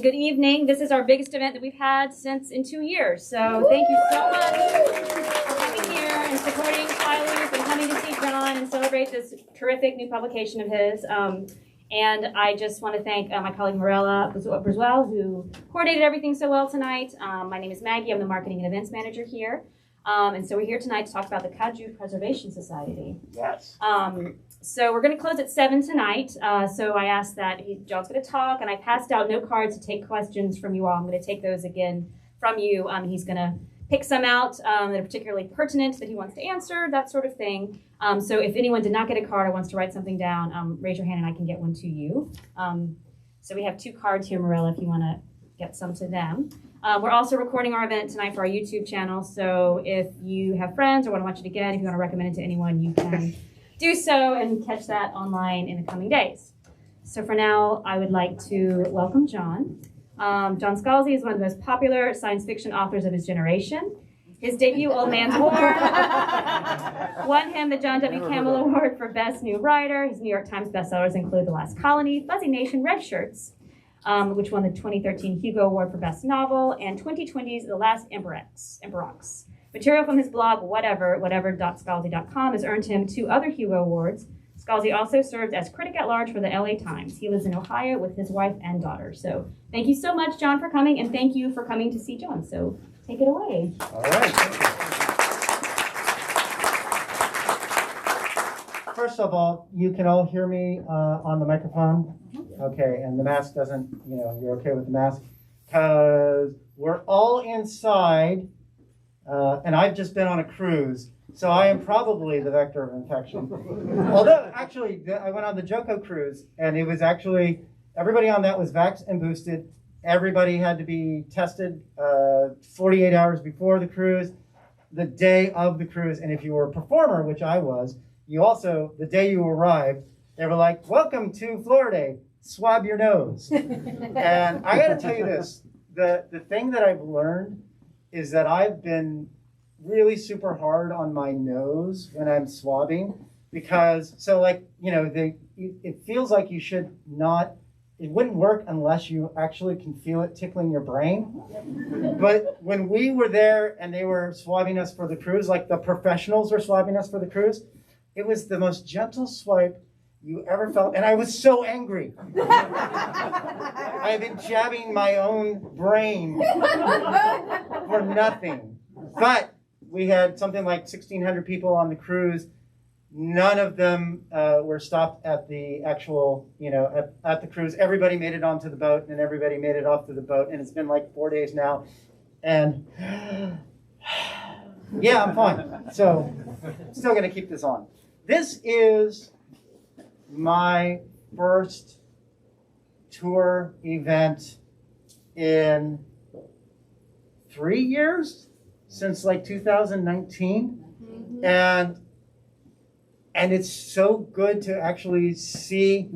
Good evening. This is our biggest event that we've had in 2 years. So thank you so much for coming here and supporting Flyleaf and coming to see John and celebrate this terrific new publication of his. And I just want to thank my colleague Morella Briswell, who coordinated everything so well tonight. My name is Maggie. I'm the Marketing and Events Manager here. And so we're here tonight to talk about the KAIJU Preservation Society. Yes. So we're going to close at 7 tonight. So I asked that John's going to talk, and I passed out note cards to take questions from you all. I'm going to take those again from you. He's going to pick some out that are particularly pertinent that he wants to answer, that sort of thing. So if anyone did not get a card or wants to write something down, raise your hand and I can get one to you. So we have 2 cards here, Marilla, if you want to get some to them. We're also recording our event tonight for our YouTube channel. So if you have friends or want to watch it again, if you want to recommend it to anyone, you can do so and catch that online in the coming days. So for now, I would like to welcome John. John Scalzi is one of the most popular science fiction authors of his generation. His debut, Old Man's War, won him the John W. Campbell Award for Best New Writer. His New York Times bestsellers include The Last Colony, Fuzzy Nation, Red Shirts, which won the 2013 Hugo Award for Best Novel, and 2020's The Last Emberox. Material from his blog, whatever.scalzi.com, has earned him 2 other Hugo Awards. Scalzi also serves as critic at large for the LA Times. He lives in Ohio with his wife and daughter. So thank you so much, John, for coming, and thank you for coming to see John. So take it away. All right. First of all, you can all hear me on the microphone? Okay, and the mask doesn't, you're okay with the mask? Because we're all inside. And I've just been on a cruise, so I am probably the vector of infection. Although, actually, I went on the Joko cruise, and it was actually, everybody on that was vaxxed and boosted. Everybody had to be tested 48 hours before the cruise, the day of the cruise. And if you were a performer, which I was, you also, the day you arrived, they were like, welcome to Florida, swab your nose. And I got to tell you this, the thing that I've learned is that I've been really super hard on my nose when I'm swabbing because, it feels like you should not, it wouldn't work unless you actually can feel it tickling your brain. But when we were there and they were swabbing us for the cruise, like the professionals were swabbing us for the cruise, it was the most gentle swipe you ever felt, and I was so angry. I've been jabbing my own brain for nothing. But we had something like 1,600 people on the cruise. None of them were stopped at the actual, at the cruise. Everybody made it onto the boat, and everybody made it off to the boat, and it's been like 4 days now. And yeah, I'm fine. So still going to keep this on. This is my first tour event in 3 years, since like 2019. Mm-hmm. And it's so good to actually see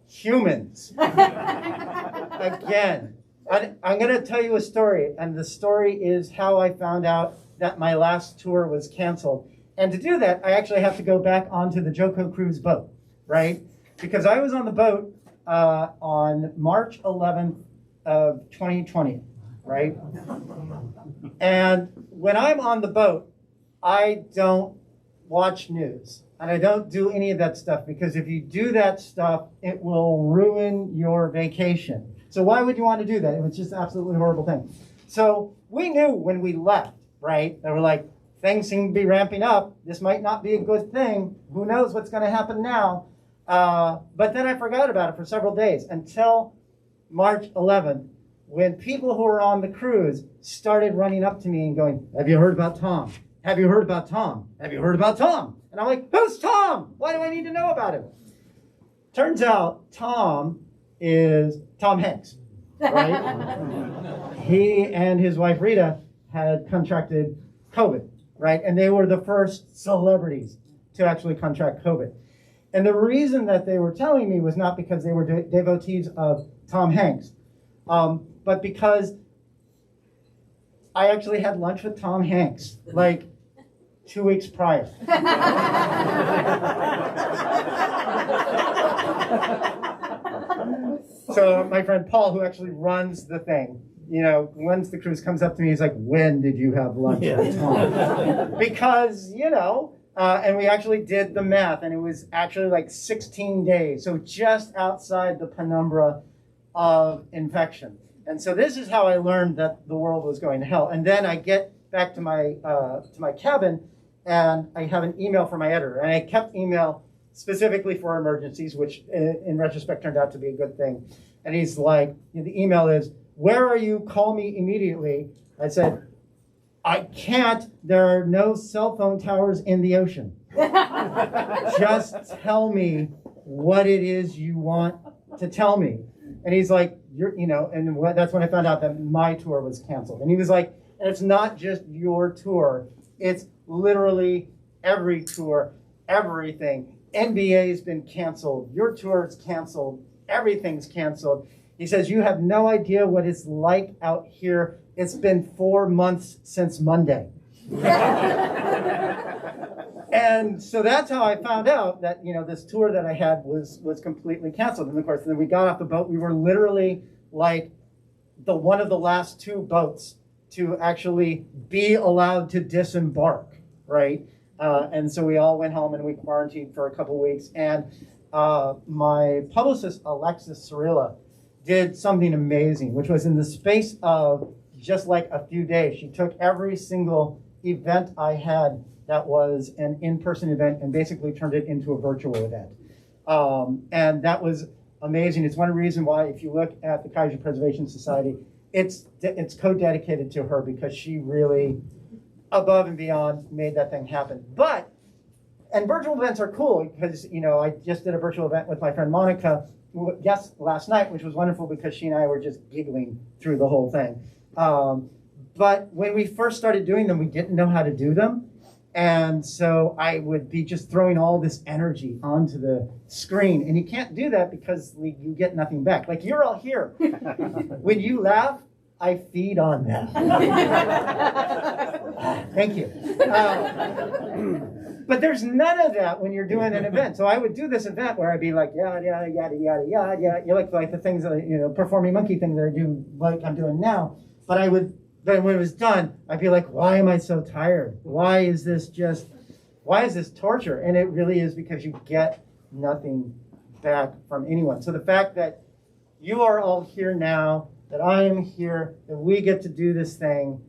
humans again. I'm going to tell you a story, and the story is how I found out that my last tour was canceled. And to do that, I actually have to go back onto the Joko Cruise boat, right? Because I was on the boat on March 11th of 2020, right? And when I'm on the boat, I don't watch news. And I don't do any of that stuff, because if you do that stuff, it will ruin your vacation. So why would you want to do that? It was just an absolutely horrible thing. So we knew when we left, right? They were like, things seem to be ramping up. This might not be a good thing. Who knows what's going to happen now? But then I forgot about it for several days until March 11th, when people who were on the cruise started running up to me and going, have you heard about Tom? Have you heard about Tom? Have you heard about Tom? And I'm like, who's Tom? Why do I need to know about him? Turns out Tom is Tom Hanks, right? He and his wife Rita had contracted COVID, right? And they were the first celebrities to actually contract COVID. And the reason that they were telling me was not because they were devotees of Tom Hanks, but because I actually had lunch with Tom Hanks, like 2 weeks prior. So my friend Paul, who actually runs the thing, runs the cruise, comes up to me. He's like, "When did you have lunch with Tom?" Because, and we actually did the math, and it was actually like 16 days. So just outside the penumbra of infection. And so this is how I learned that the world was going to hell. And then I get back to my cabin, and I have an email from my editor. And I kept email specifically for emergencies, which in retrospect turned out to be a good thing. And he's like, the email is, "Where are you? Call me immediately." I said, "I can't. There are no cell phone towers in the ocean. Just tell me what it is you want to tell me." And he's like, that's when I found out that my tour was canceled. And he was like, "And it's not just your tour. It's literally every tour, everything. NBA's been canceled. Your tour is canceled. Everything's canceled." He says, "You have no idea what it's like out here. It's been 4 months since Monday." And so that's how I found out that, this tour that I had was completely canceled. And of course, then we got off the boat. We were literally like one of the last 2 boats to actually be allowed to disembark, right? And so we all went home and we quarantined for a couple weeks. And my publicist, Alexis Cirilla, did something amazing, which was in the space of just like a few days. She took every single event I had that was an in-person event and basically turned it into a virtual event. And that was amazing. It's one reason why, if you look at the KAIJU Preservation Society, it's co-dedicated to her, because she really, above and beyond, made that thing happen. And virtual events are cool because, I just did a virtual event with my friend Monica, last night, which was wonderful because she and I were just giggling through the whole thing. But when we first started doing them, we didn't know how to do them. And so I would be just throwing all this energy onto the screen. And you can't do that because you get nothing back. Like, you're all here. When you laugh, I feed on that. Thank you. But there's none of that when you're doing an event. So I would do this event where I'd be like, yada, yada, yada, yada, yada, yada. You like the things that, performing monkey thing that I do like I'm doing now. But then when it was done, I'd be like, why am I so tired? Why is this torture? And it really is because you get nothing back from anyone. So the fact that you are all here now, that I am here, that we get to do this thing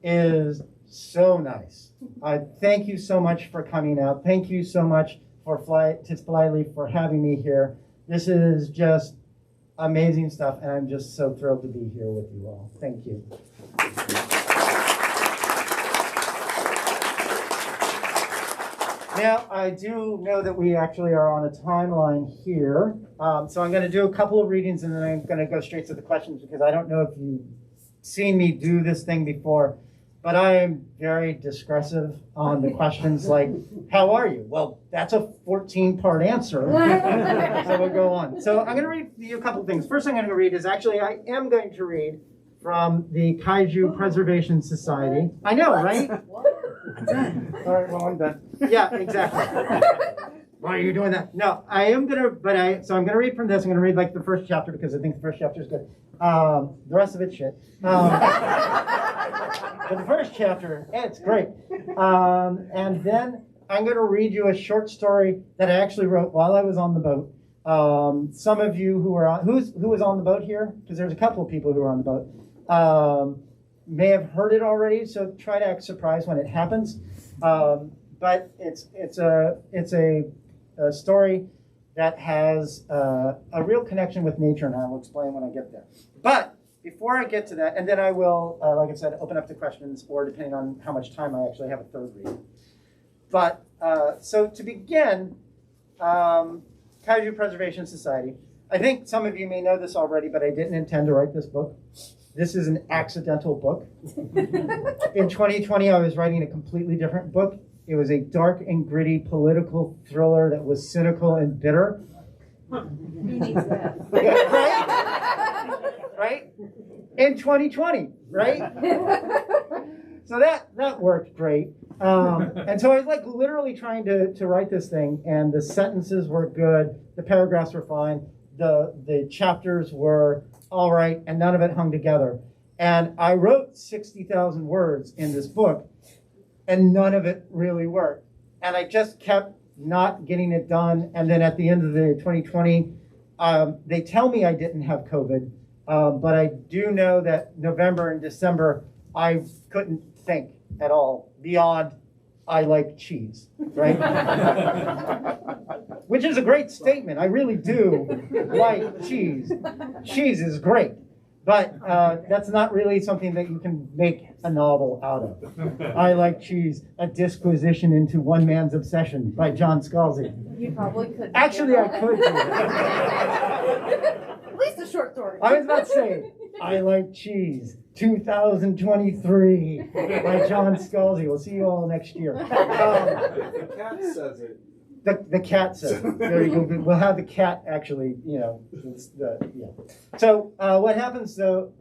is so nice. I thank you so much for coming out. Thank you so much to Flyleaf for having me here. This is just amazing stuff, and I'm just so thrilled to be here with you all. Thank you. Now, I do know that we actually are on a timeline here, so I'm going to do a couple of readings, and then I'm going to go straight to the questions, because I don't know if you've seen me do this thing before, but I am very discursive on the questions like, how are you? Well, that's a 14-part answer, so we'll go on. So I'm going to read you a couple of things. First thing I'm going to read is actually, I am going to read from the KAIJU Preservation Society. I know, right? All right, well, I'm done. Yeah, exactly. Why are you doing that? No, I am going to, so I'm going to read from this. I'm going to read like the first chapter because I think the first chapter is good. The rest of it's shit. But the first chapter, it's great. And then I'm going to read you a short story that I actually wrote while I was on the boat. Some of you who were on, who was on the boat here? Because there's a couple of people who were on the boat. May have heard it already, so try to act surprised when it happens. But it's a story that has a real connection with nature, and I will explain when I get there. But before I get to that, and then I will, like I said, open up to questions, or depending on how much time I actually have, a third reading. But so to begin, KAIJU Preservation Society. I think some of you may know this already, but I didn't intend to write this book. This is an accidental book. In 2020, I was writing a completely different book. It was a dark and gritty political thriller that was cynical and bitter. Right? In 2020, right? So that worked great. And so I was like literally trying to write this thing, and the sentences were good, the paragraphs were fine, the chapters were all right, and none of it hung together. And I wrote 60,000 words in this book, and none of it really worked. And I just kept not getting it done. And then at the end of the 2020, they tell me I didn't have COVID, but I do know that November and December, I couldn't think at all beyond I like cheese, right? Which is a great statement. I really do like cheese. Cheese is great. But that's not really something that you can make a novel out of. I Like Cheese, a disquisition into one man's obsession by John Scalzi. You probably could. Actually, I could do that. At least a short story. I was about to say, I Like Cheese, 2023 by John Scalzi. We'll see you all next year. The cat says it. The cat says it. There you go. We'll have the cat actually, So what happens though,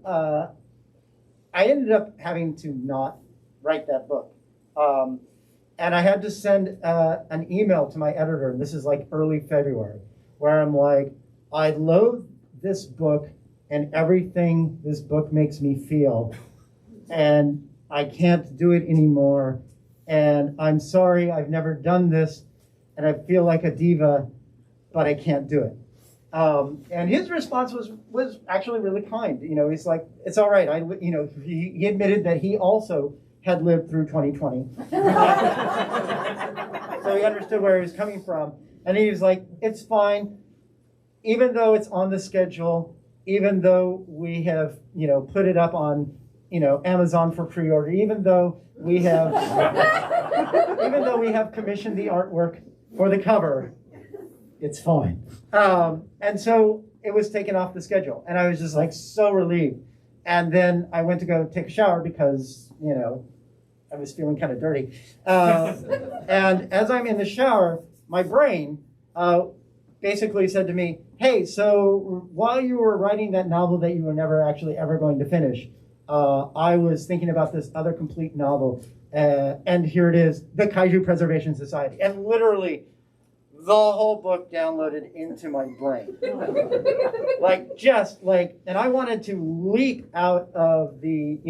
I ended up having to not write that book. And I had to send an email to my editor, and this is like early February, where I'm like, I loathe this book and everything this book makes me feel, and I can't do it anymore, and I'm sorry, I've never done this, and I feel like a diva, but I can't do it. And his response was actually really kind. He's like, it's all right. He admitted that he also had lived through 2020. So he understood where he was coming from. And he was like, it's fine. Even though it's on the schedule, even though we have, put it up on, Amazon for pre-order, even though we have commissioned the artwork for the cover, it's fine. And so it was taken off the schedule. And I was just like so relieved. And then I went to go take a shower because, I was feeling kind of dirty. And as I'm in the shower, my brain basically said to me, hey, so while you were writing that novel that you were never actually ever going to finish, I was thinking about this other complete novel. And here it is, the KAIJU Preservation Society. And literally, the whole book downloaded into my brain. And I wanted to leap out of the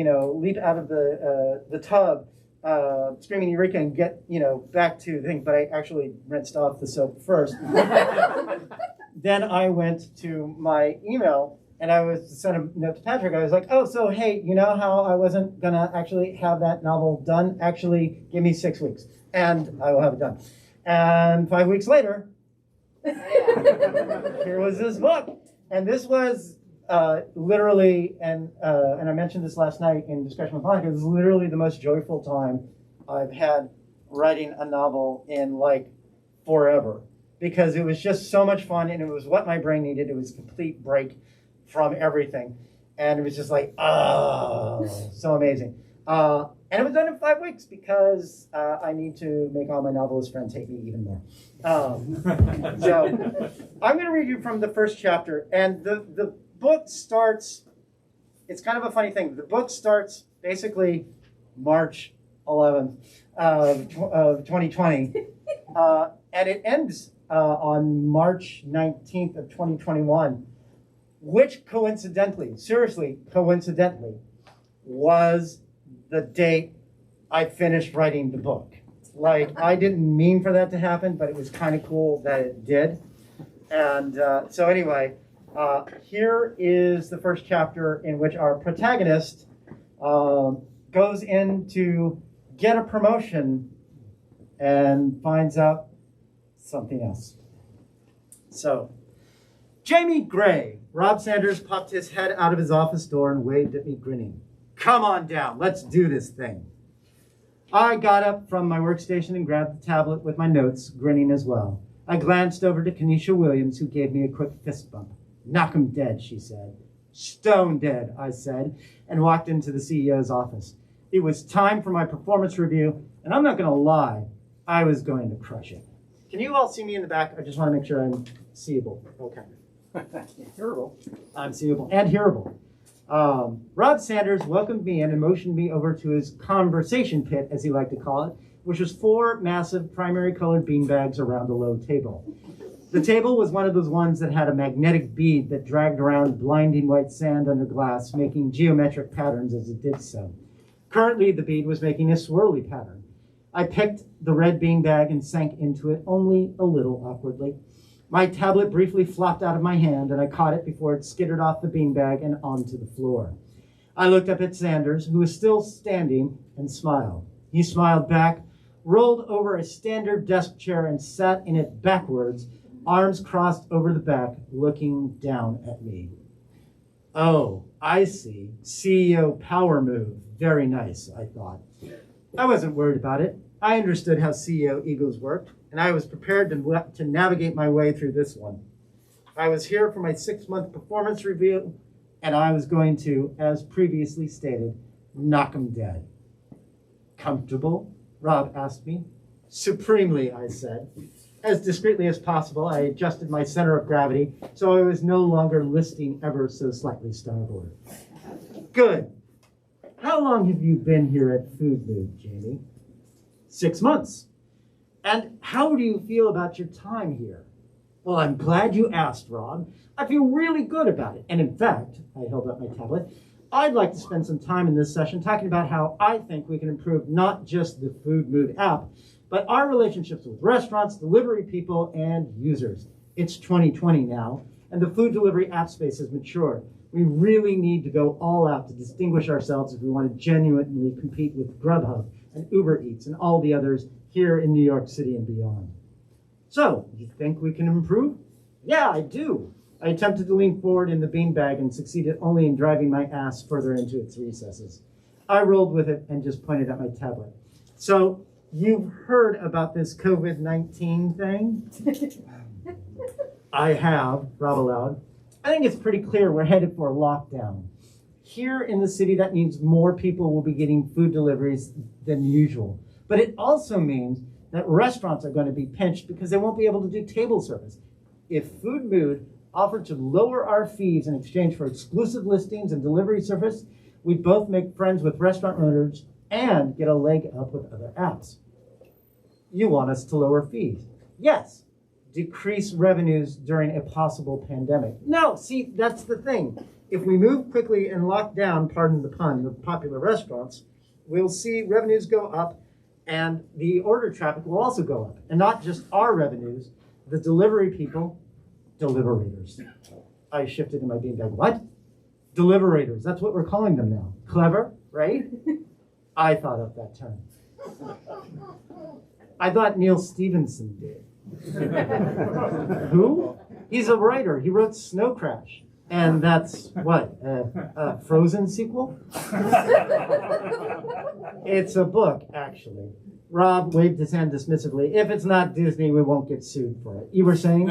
tub, screaming Eureka, and get, back to the thing, but I actually rinsed off the soap first. Then I went to my email, and I was to send a note to Patrick. I was like, oh, so hey, you know how I wasn't gonna actually have that novel done? Actually, give me 6 weeks, and I will have it done. And 5 weeks later, here was this book. And this was literally, and I mentioned this last night in discussion with Monica, it was literally the most joyful time I've had writing a novel in like forever. Because it was just so much fun, and it was what my brain needed. It was a complete break from everything. And it was just like, oh, so amazing. And it was done in 5 weeks because I need to make all my novelist friends hate me even more. So I'm going to read you from the first chapter. And the book starts, it's kind of a funny thing. The book starts basically March 11th of 2020. And it ends on March 19th of 2021, which coincidentally, seriously, coincidentally, was the date I finished writing the book. Like, I didn't mean for that to happen, but it was kind of cool that it did. And so anyway, here is the first chapter in which our protagonist goes in to get a promotion and finds out something else. So, Jamie Gray. Rob Sanders popped his head out of his office door and waved at me, grinning. Come on down, let's do this thing. I got up from my workstation and grabbed the tablet with my notes, grinning as well. I glanced over to Kenesha Williams, who gave me a quick fist bump. Knock 'em dead, she said. Stone dead, I said, and walked into the CEO's office. It was time for my performance review, and I'm not going to lie, I was going to crush it. Can you all see me in the back? I just want to make sure I'm seeable. Okay. Hearable. I'm seeable and hearable. Rob Sanders welcomed me in and motioned me over to his conversation pit, as he liked to call it, which was 4 massive primary colored beanbags around a low table. The table was one of those ones that had a magnetic bead that dragged around blinding white sand under glass, making geometric patterns as it did so. Currently, the bead was making a swirly pattern. I picked the red beanbag and sank into it only a little awkwardly. My tablet briefly flopped out of my hand, and I caught it before it skittered off the beanbag and onto the floor. I looked up at Sanders, who was still standing, and smiled. He smiled back, rolled over a standard desk chair, and sat in it backwards, arms crossed over the back, looking down at me. Oh, I see. CEO power move. Very nice, I thought. I wasn't worried about it. I understood how CEO egos worked, and I was prepared to navigate my way through this one. I was here for my 6-month performance review, and I was going to, as previously stated, knock 'em dead. Comfortable? Rob asked me. Supremely, I said. As discreetly as possible, I adjusted my center of gravity so I was no longer listing ever so slightly starboard. Good. How long have you been here at Food Mood, Jamie? 6 months. And how do you feel about your time here? Well, I'm glad you asked, Rob. I feel really good about it. And in fact, I held up my tablet, I'd like to spend some time in this session talking about how I think we can improve not just the Food Mood app, but our relationships with restaurants, delivery people, and users. It's 2020 now, and the food delivery app space has matured. We really need to go all out to distinguish ourselves if we want to genuinely compete with Grubhub and Uber Eats and all the others here in New York City and beyond. So, you think we can improve? Yeah, I do. I attempted to lean forward in the beanbag and succeeded only in driving my ass further into its recesses. I rolled with it and just pointed at my tablet. So, you've heard about this COVID-19 thing? I have, Rob allowed. I think it's pretty clear we're headed for a lockdown. Here in the city, that means more people will be getting food deliveries than usual. But it also means that restaurants are going to be pinched because they won't be able to do table service. If Food Mood offered to lower our fees in exchange for exclusive listings and delivery service, we'd both make friends with restaurant owners and get a leg up with other apps. You want us to lower fees? Yes. Decrease revenues during a possible pandemic. No, see, that's the thing. If we move quickly and lock down, pardon the pun, the popular restaurants, we'll see revenues go up and the order traffic will also go up. And not just our revenues, the delivery people, deliverators. I shifted in my beanbag. What? Deliverators. That's what we're calling them now. Clever, right? I thought of that term. I thought Neil Stevenson did. Who? He's a writer. He wrote Snow Crash. And that's what? A Frozen sequel? It's a book, actually. Rob waved his hand dismissively. If it's not Disney, we won't get sued for it. You were saying?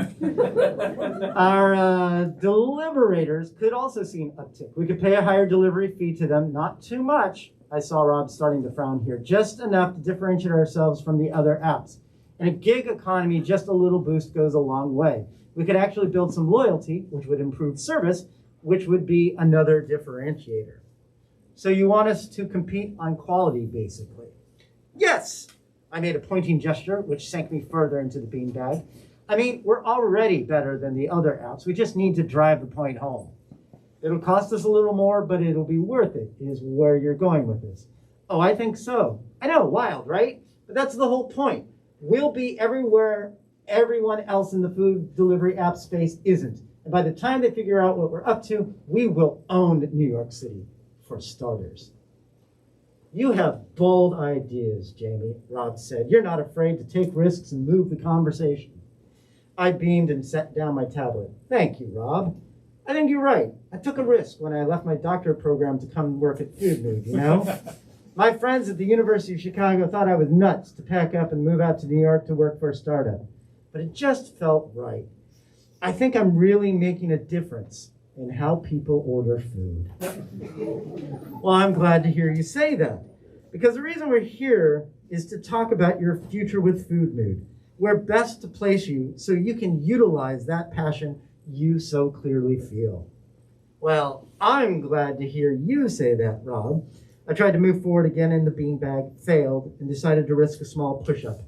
Our deliverators could also see an uptick. We could pay a higher delivery fee to them. Not too much. I saw Rob starting to frown here. Just enough to differentiate ourselves from the other apps. In a gig economy, just a little boost goes a long way. We could actually build some loyalty, which would improve service, which would be another differentiator. So you want us to compete on quality, basically? Yes! I made a pointing gesture, which sank me further into the beanbag. I mean, we're already better than the other apps. We just need to drive the point home. It'll cost us a little more, but it'll be worth it, is where you're going with this. Oh, I think so. I know, wild, right? But that's the whole point. We'll be everywhere everyone else in the food delivery app space isn't. And by the time they figure out what we're up to, we will own New York City, for starters. You have bold ideas, Jamie, Rob said. You're not afraid to take risks and move the conversation. I beamed and set down my tablet. Thank you, Rob. I think you're right. I took a risk when I left my doctorate program to come work at Food Mood, you know? My friends at the University of Chicago thought I was nuts to pack up and move out to New York to work for a startup. But it just felt right. I think I'm really making a difference in how people order food. Well, I'm glad to hear you say that, because the reason we're here is to talk about your future with Food Mood. Where best to place you so you can utilize that passion you so clearly feel. Well, I'm glad to hear you say that, Rob. I tried to move forward again in the beanbag, failed, and decided to risk a small push-up.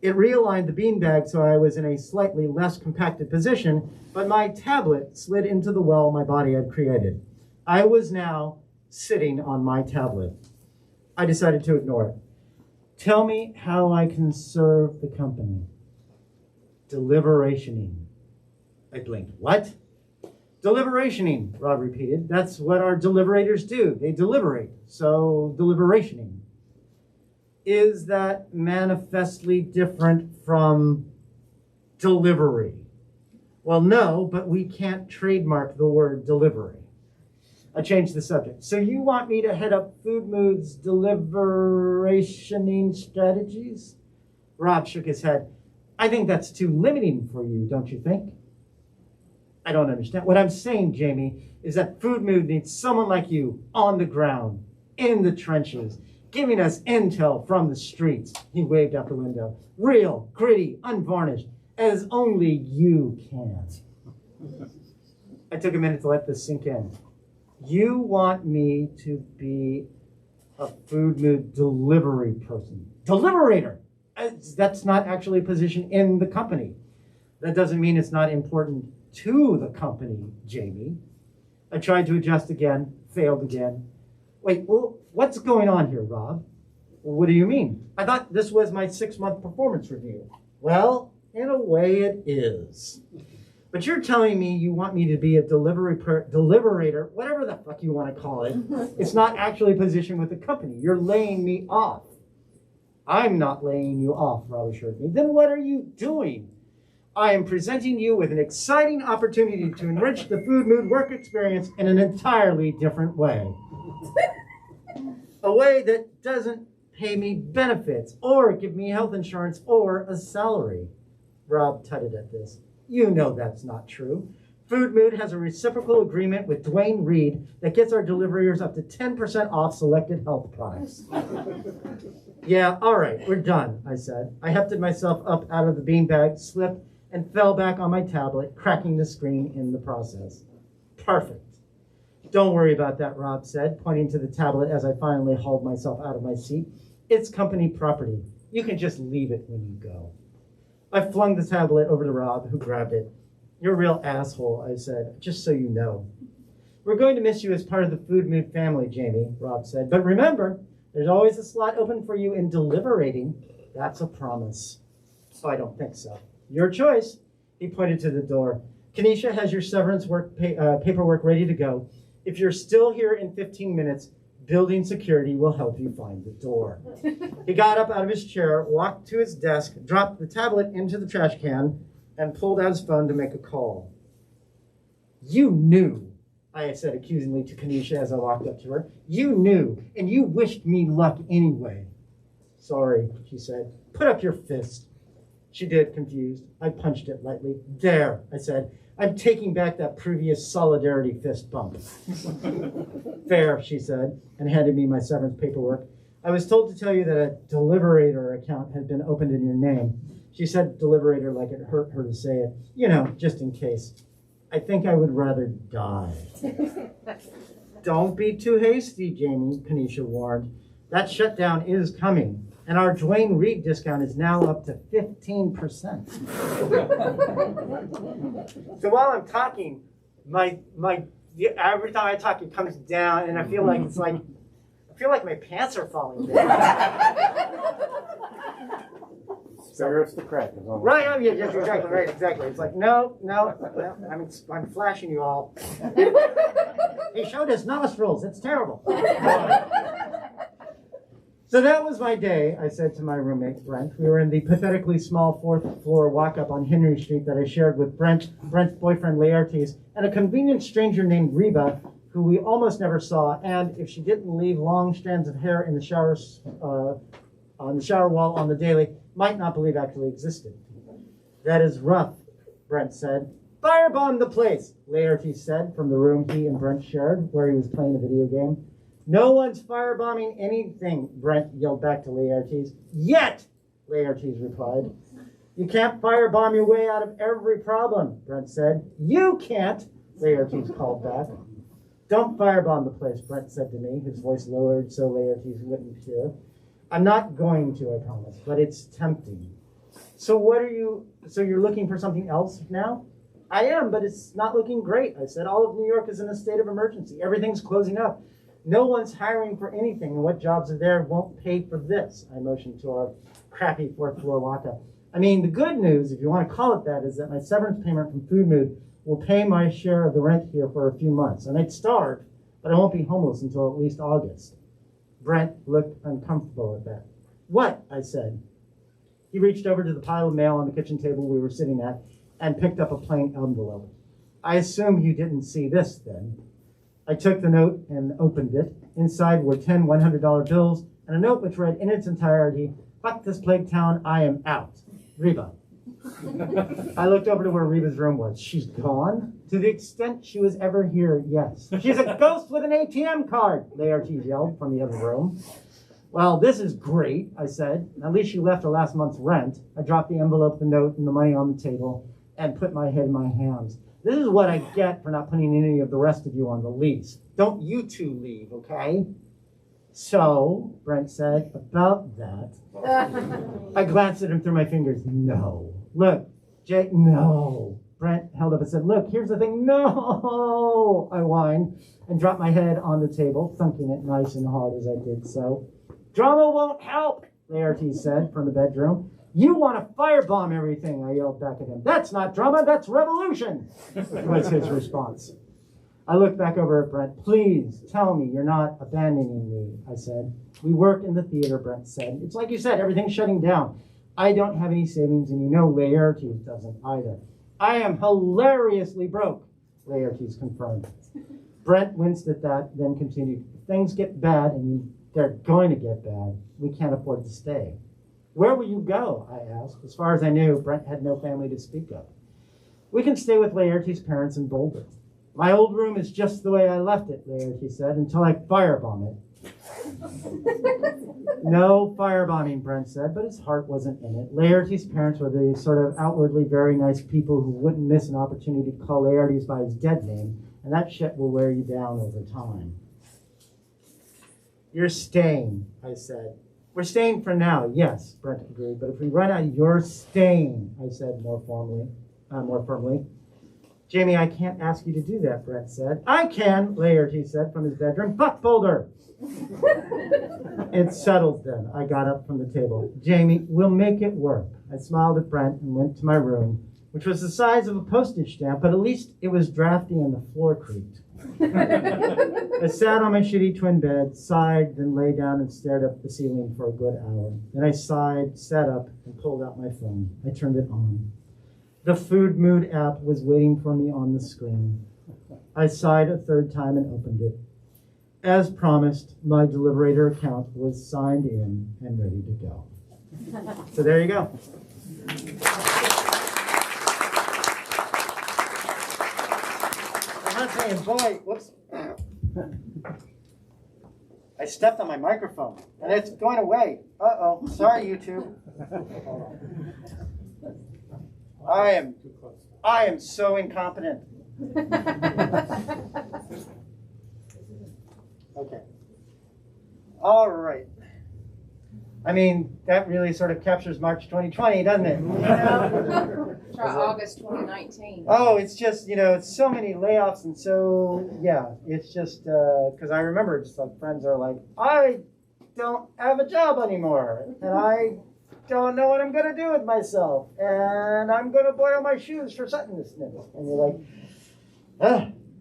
It realigned the beanbag so I was in a slightly less compacted position, but my tablet slid into the well my body had created. I was now sitting on my tablet. I decided to ignore it. Tell me how I can serve the company. Deliberationing. I blinked. What? Deliberationing, Rob repeated. That's what our deliberators do. They deliberate. So, deliberationing. Is that manifestly different from delivery? Well, no, but we can't trademark the word delivery. I changed the subject. So you want me to head up Food Mood's deliberationing strategies? Rob shook his head. I think that's too limiting for you, don't you think? I don't understand. What I'm saying, Jamie, is that Food Mood needs someone like you on the ground, in the trenches, giving us intel from the streets. He waved out the window. Real, gritty, unvarnished, as only you can. I took a minute to let this sink in. You want me to be a Food Mood delivery person. Deliberator! That's not actually a position in the company. That doesn't mean it's not important to the company, Jamie. I tried to adjust again, failed again. Wait, well, what's going on here, Rob? What do you mean? I thought this was my 6-month performance review. Well, in a way it is. But you're telling me you want me to be a deliberator, whatever the fuck you want to call it. It's not actually a position with the company. You're laying me off. I'm not laying you off, Rob assured me. Then what are you doing? I am presenting you with an exciting opportunity to enrich the Food Mood work experience in an entirely different way. A way that doesn't pay me benefits or give me health insurance or a salary. Rob tutted at this. You know that's not true. Food Mood has a reciprocal agreement with Dwayne Reed that gets our deliverers up to 10% off selected health products. Yeah, all right, we're done, I said. I hefted myself up out of the beanbag, slipped, and fell back on my tablet, cracking the screen in the process. Perfect. Don't worry about that, Rob said, pointing to the tablet as I finally hauled myself out of my seat. It's company property. You can just leave it when you go. I flung the tablet over to Rob, who grabbed it. You're a real asshole, I said, just so you know. We're going to miss you as part of the Food Mood family, Jamie, Rob said. But remember, there's always a slot open for you in deliberating. That's a promise. Oh, I don't think so. Your choice. He pointed to the door. Kenesha has your severance paperwork ready to go. If you're still here in 15 minutes, building security will help you find the door. He got up out of his chair, walked to his desk, dropped the tablet into the trash can, and pulled out his phone to make a call. You knew, I said accusingly to Kenesha as I walked up to her. You knew, and you wished me luck anyway. Sorry, she said. Put up your fist. She did, confused. I punched it lightly. There, I said. I'm taking back that previous solidarity fist bump. Fair, she said, and handed me my severance paperwork. I was told to tell you that a Deliberator account had been opened in your name. She said Deliberator like it hurt her to say it. You know, just in case. I think I would rather die. Don't be too hasty, Jamie, Kenesha warned. That shutdown is coming. And our Dwayne Reed discount is now up to 15%. So while I'm talking, every time I talk, it comes down, and I feel like I feel like my pants are falling down. Spare us the crack. Right? Oh, yeah, yes, exactly. Right, exactly. It's like no. I'm flashing you all. He showed us nostrils. It's terrible. So that was my day, I said to my roommate, Brent. We were in the pathetically small 4th floor walk-up on Henry Street that I shared with Brent's boyfriend, Laertes, and a convenient stranger named Reba, who we almost never saw, and if she didn't leave long strands of hair in the showers, on the shower wall on the daily, might not believe actually existed. That is rough, Brent said. Firebomb the place, Laertes said from the room he and Brent shared, where he was playing a video game. No one's firebombing anything, Brent yelled back to Laertes. Yet, Laertes replied. You can't firebomb your way out of every problem, Brent said. You can't, Laertes called back. Don't firebomb the place, Brent said to me, his voice lowered so Laertes wouldn't hear. I'm not going to, I promise, but it's tempting. So you're looking for something else now? I am, but it's not looking great. I said, all of New York is in a state of emergency. Everything's closing up. No one's hiring for anything, and what jobs are there won't pay for this. I motioned to our crappy fourth floor walk-up. I mean, the good news, if you want to call it that, is that my severance payment from Food Mood will pay my share of the rent here for a few months. I might starve, but I won't be homeless until at least August. Brent looked uncomfortable at that. What? I said. He reached over to the pile of mail on the kitchen table we were sitting at and picked up a plain envelope. I assume you didn't see this then. I took the note and opened it. Inside were 10 $100 bills and a note which read in its entirety, "Fuck this plague town, I am out. Reba." I looked over to where Reba's room was. She's gone? To the extent she was ever here, yes. She's a ghost with an ATM card, Laertes yelled from the other room. Well, this is great, I said. At least she left her last month's rent. I dropped the envelope, the note, and the money on the table and put my head in my hands. This is what I get for not putting any of the rest of you on the lease. Don't you two leave, okay? So, Brent said, about that. I glanced at him through my fingers. No. Look, Jake, no. Brent held up and said, look, here's the thing. No, I whined and dropped my head on the table, thunking it nice and hard as I did so. Drama won't help, Laertes said from the bedroom. You want to firebomb everything, I yelled back at him. That's not drama, that's revolution, was his response. I looked back over at Brent. Please tell me you're not abandoning me, I said. We work in the theater, Brent said. It's like you said, everything's shutting down. I don't have any savings, and you know Laertes doesn't either. I am hilariously broke, Laertes confirmed. Brent winced at that, then continued. If things get bad, and they're going to get bad, we can't afford to stay. Where will you go? I asked. As far as I knew, Brent had no family to speak of. We can stay with Laertes' parents in Boulder. My old room is just the way I left it, Laertes said, until I firebomb it. No firebombing, Brent said, but his heart wasn't in it. Laertes' parents were the sort of outwardly very nice people who wouldn't miss an opportunity to call Laertes by his dead name, and that shit will wear you down over time. You're staying, I said. We're staying for now, yes, Brent agreed, but if we run out, you're staying, I said more firmly. Jamie, I can't ask you to do that, Brent said. I can, Laertes said from his bedroom. Fuck Boulder! It's settled then. I got up from the table. Jamie, we'll make it work. I smiled at Brent and went to my room, which was the size of a postage stamp, but at least it was drafty and the floor creaked. I sat on my shitty twin bed, sighed, then lay down and stared up at the ceiling for a good hour. Then I sighed, sat up, and pulled out my phone. I turned it on. The Food Mood app was waiting for me on the screen. I sighed a third time and opened it. As promised, my Deliberator account was signed in and ready to go. So there you go. I'm not saying, boy, whoops. I stepped on my microphone, and it's going away. Uh-oh, sorry, YouTube. I am so incompetent. Okay. All right. I mean, that really sort of captures March 2020, doesn't it? You know? Try August 2019. Oh, it's just, it's so many layoffs, and so, yeah, it's just, because I remember just like friends are like, I don't have a job anymore, and I don't know what I'm going to do with myself, and I'm going to boil my shoes for sentencing. And you're like,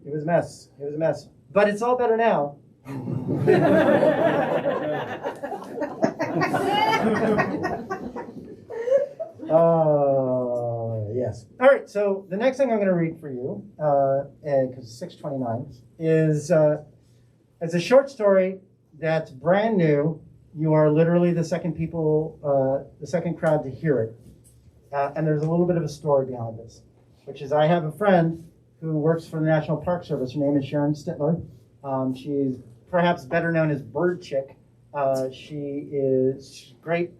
it was a mess. It was a mess. But it's all better now. Yes. All right, so the next thing I'm going to read for you, because it's 6:29, is it's a short story that's brand new. You are literally the second crowd to hear it. And there's a little bit of a story behind this, which is I have a friend who works for the National Park Service. Her name is Sharon Stitler. She's perhaps better known as Bird Chick. She is a great,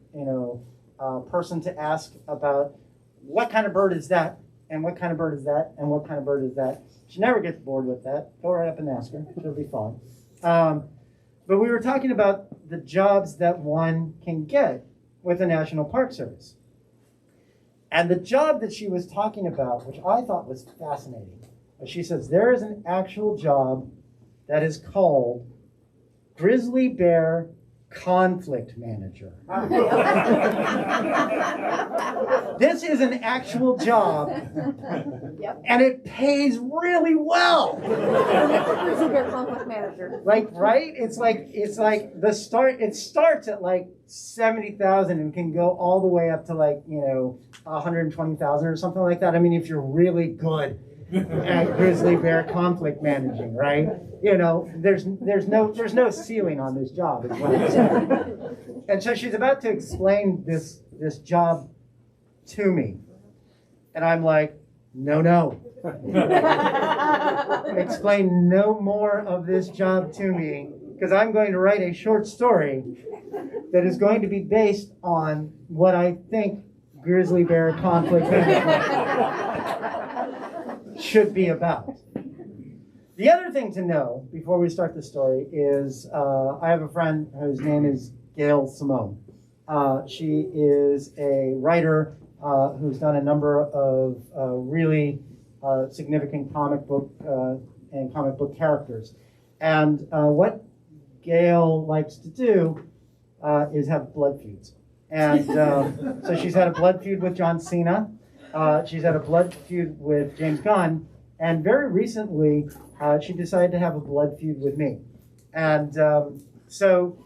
person to ask about what kind of bird is that, and what kind of bird is that, and what kind of bird is that. She never gets bored with that. Go right up and ask her. She'll be fine. But we were talking about the jobs that one can get with the National Park Service. And the job that she was talking about, which I thought was fascinating, she says there is an actual job that is called Grizzly Bear Conflict Manager. This is an actual job, and it pays really well. Grizzly Bear Conflict Manager. Like, right? It's like the start. It starts at like 70,000 and can go all the way up to like 120,000 or something like that. I mean, if you're really good at grizzly bear conflict managing, right? There's no ceiling on this job, is what I'm saying. And so she's about to explain this job to me, and I'm like, no. Explain no more of this job to me, because I'm going to write a short story that is going to be based on what I think grizzly bear conflict management should be about. The other thing to know before we start the story is I have a friend whose name is Gail Simone. She is a writer who's done a number of really significant comic book and comic book characters. And what Gail likes to do is have blood feuds. And so she's had a blood feud with John Cena. She's had a blood feud with James Gunn. And very recently, she decided to have a blood feud with me. And so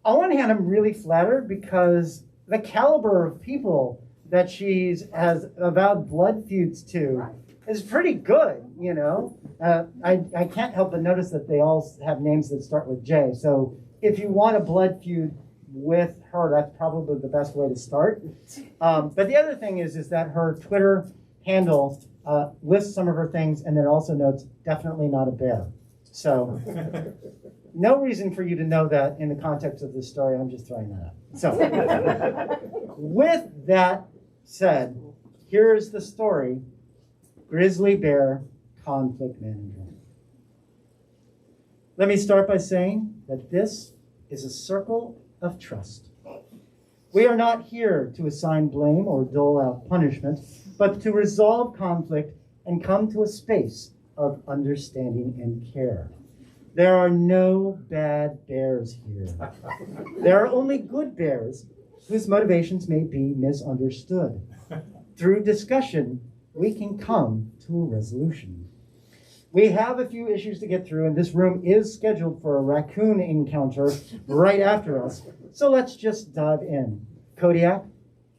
on one hand, I'm really flattered because the caliber of people that she has avowed blood feuds to is pretty good, I can't help but notice that they all have names that start with J. So if you want a blood feud with her, that's probably the best way to start. But the other thing is that her Twitter handle lists some of her things and then also notes, definitely not a bear. So no reason for you to know that in the context of this story. I'm just throwing that out. So with that said, here is the story, Grizzly Bear Conflict Manager. Let me start by saying that this is a circle of trust. We are not here to assign blame or dole out punishment, but to resolve conflict and come to a space of understanding and care. There are no bad bears here. There are only good bears whose motivations may be misunderstood. Through discussion, we can come to a resolution. We have a few issues to get through, and this room is scheduled for a raccoon encounter right after us, so let's just dive in. Kodiak,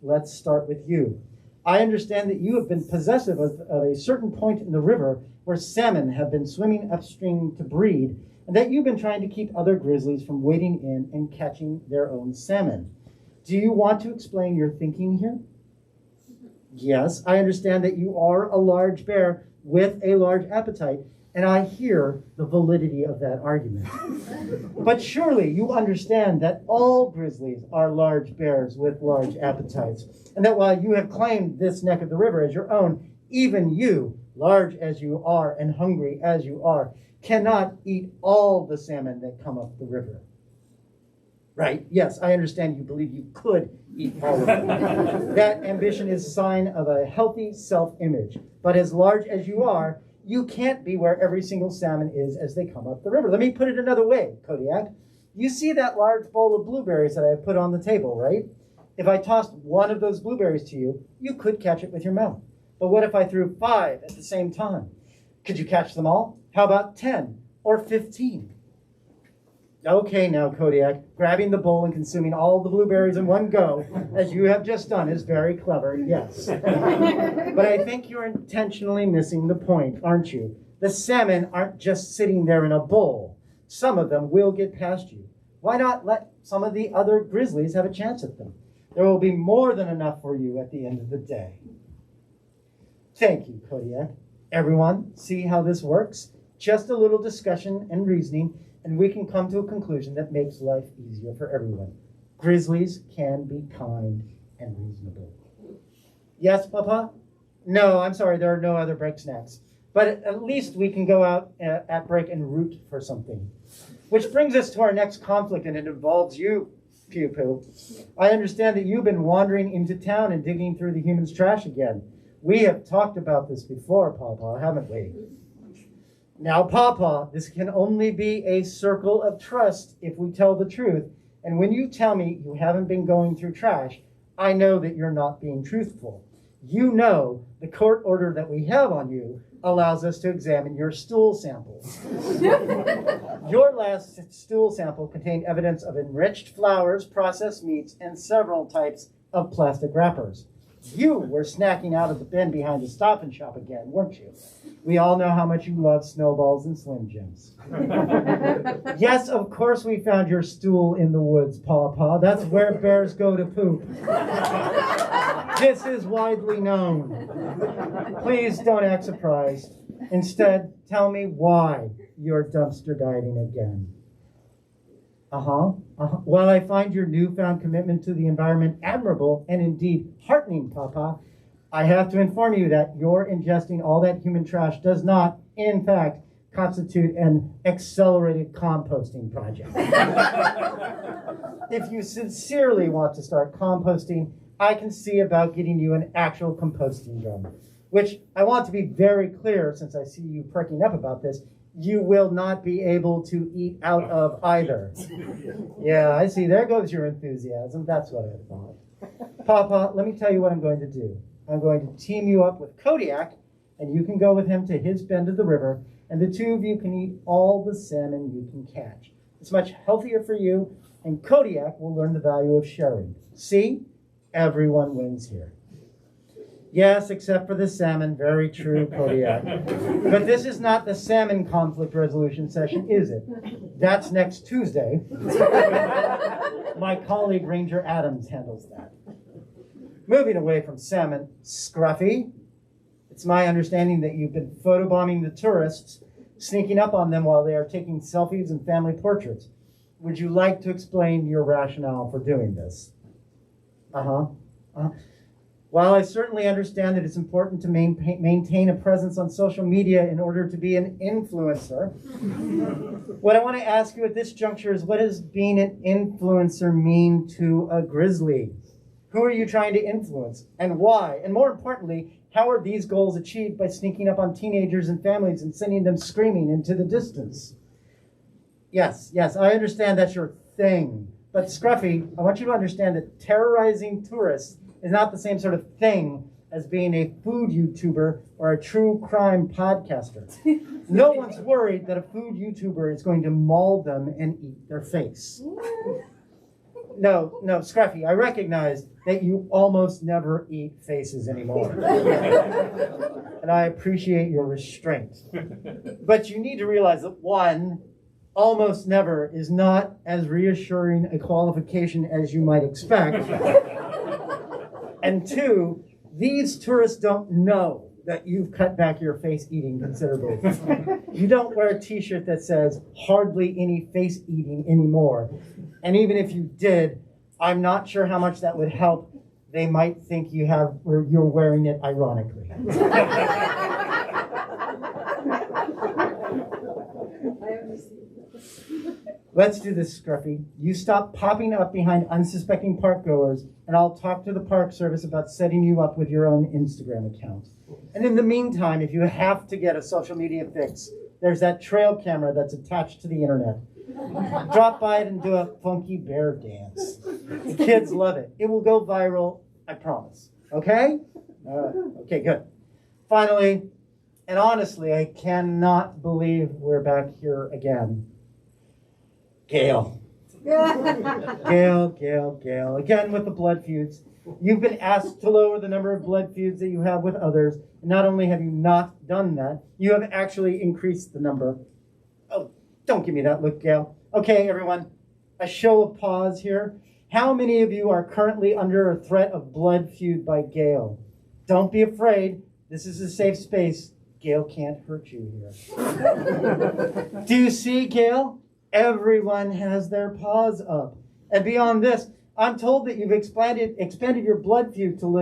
let's start with you. I understand that you have been possessive of a certain point in the river where salmon have been swimming upstream to breed, and that you've been trying to keep other grizzlies from wading in and catching their own salmon. Do you want to explain your thinking here? Yes, I understand that you are a large bear with a large appetite, and I hear the validity of that argument. But surely you understand that all grizzlies are large bears with large appetites, and that while you have claimed this neck of the river as your own, even you, large as you are and hungry as you are, cannot eat all the salmon that come up the river. Right, yes, I understand you believe you could eat all of it. That ambition is a sign of a healthy self-image. But as large as you are, you can't be where every single salmon is as they come up the river. Let me put it another way, Kodiak. You see that large bowl of blueberries that I have put on the table, right? If I tossed one of those blueberries to you, you could catch it with your mouth. But what if I threw 5 at the same time? Could you catch them all? How about 10 or 15? Okay now, Kodiak, grabbing the bowl and consuming all the blueberries in one go, as you have just done, is very clever, yes. But I think you're intentionally missing the point, aren't you? The salmon aren't just sitting there in a bowl. Some of them will get past you. Why not let some of the other grizzlies have a chance at them? There will be more than enough for you at the end of the day. Thank you, Kodiak. Everyone, see how this works? Just a little discussion and reasoning, and we can come to a conclusion that makes life easier for everyone. Grizzlies can be kind and reasonable. Yes, Papa? No, I'm sorry, there are no other break snacks. But at least we can go out at break and root for something. Which brings us to our next conflict, and it involves you, Pew Pew. I understand that you've been wandering into town and digging through the humans' trash again. We have talked about this before, Pawpaw, haven't we? Now, Pawpaw, this can only be a circle of trust if we tell the truth. And when you tell me you haven't been going through trash, I know that you're not being truthful. You know the court order that we have on you allows us to examine your stool samples. Your last stool sample contained evidence of enriched flours, processed meats, and several types of plastic wrappers. You were snacking out of the bin behind the Stop and Shop again, weren't you? We all know how much you love snowballs and Slim Jims. Yes, of course we found your stool in the woods, Pawpaw. That's where bears go to poop. This is widely known. Please don't act surprised. Instead, tell me why you're dumpster diving again. While I find your newfound commitment to the environment admirable and indeed heartening, Pawpaw, I have to inform you that your ingesting all that human trash does not, in fact, constitute an accelerated composting project. If you sincerely want to start composting, I can see about getting you an actual composting drum, which I want to be very clear, since I see you perking up about this, you will not be able to eat out of either. Yeah, I see. There goes your enthusiasm. That's what I thought. Pawpaw, let me tell you what I'm going to do. I'm going to team you up with Kodiak, and you can go with him to his bend of the river, and the two of you can eat all the salmon you can catch. It's much healthier for you, and Kodiak will learn the value of sharing. See? Everyone wins here. Yes, except for the salmon. Very true, Kodiak. But this is not the salmon conflict resolution session, is it? That's next Tuesday. My colleague, Ranger Adams, handles that. Moving away from salmon, Scruffy, it's my understanding that you've been photobombing the tourists, sneaking up on them while they are taking selfies and family portraits. Would you like to explain your rationale for doing this? While I certainly understand that it's important to maintain a presence on social media in order to be an influencer, what I want to ask you at this juncture is, what does being an influencer mean to a grizzly? Who are you trying to influence, and why? And more importantly, how are these goals achieved by sneaking up on teenagers and families and sending them screaming into the distance? Yes, I understand that's your thing. But Scruffy, I want you to understand that terrorizing tourists is not the same sort of thing as being a food YouTuber or a true crime podcaster. No one's worried that a food YouTuber is going to maul them and eat their face. No, Scruffy, I recognize that you almost never eat faces anymore. And I appreciate your restraint. But you need to realize that, one, almost never is not as reassuring a qualification as you might expect. And two, these tourists don't know that you've cut back your face eating considerably. You don't wear a t-shirt that says hardly any face eating anymore. And even if you did, I'm not sure how much that would help. They might think you have, or you're wearing it ironically. Let's do this, Scruffy. You stop popping up behind unsuspecting park goers, and I'll talk to the Park Service about setting you up with your own Instagram account. And in the meantime, if you have to get a social media fix, there's that trail camera that's attached to the internet. Drop by it and do a funky bear dance. The kids love it. It will go viral, I promise. Okay? Okay, good. Finally, and honestly, I cannot believe we're back here again. Gail. Gail. Again with the blood feuds. You've been asked to lower the number of blood feuds that you have with others. And not only have you not done that, you have actually increased the number. Oh, don't give me that look, Gail. Okay, everyone, a show of pause here. How many of you are currently under a threat of blood feud by Gail? Don't be afraid. This is a safe space. Gail can't hurt you here. Do you see, Gail? Everyone has their paws up. And beyond this, I'm told that you've expanded your blood feud to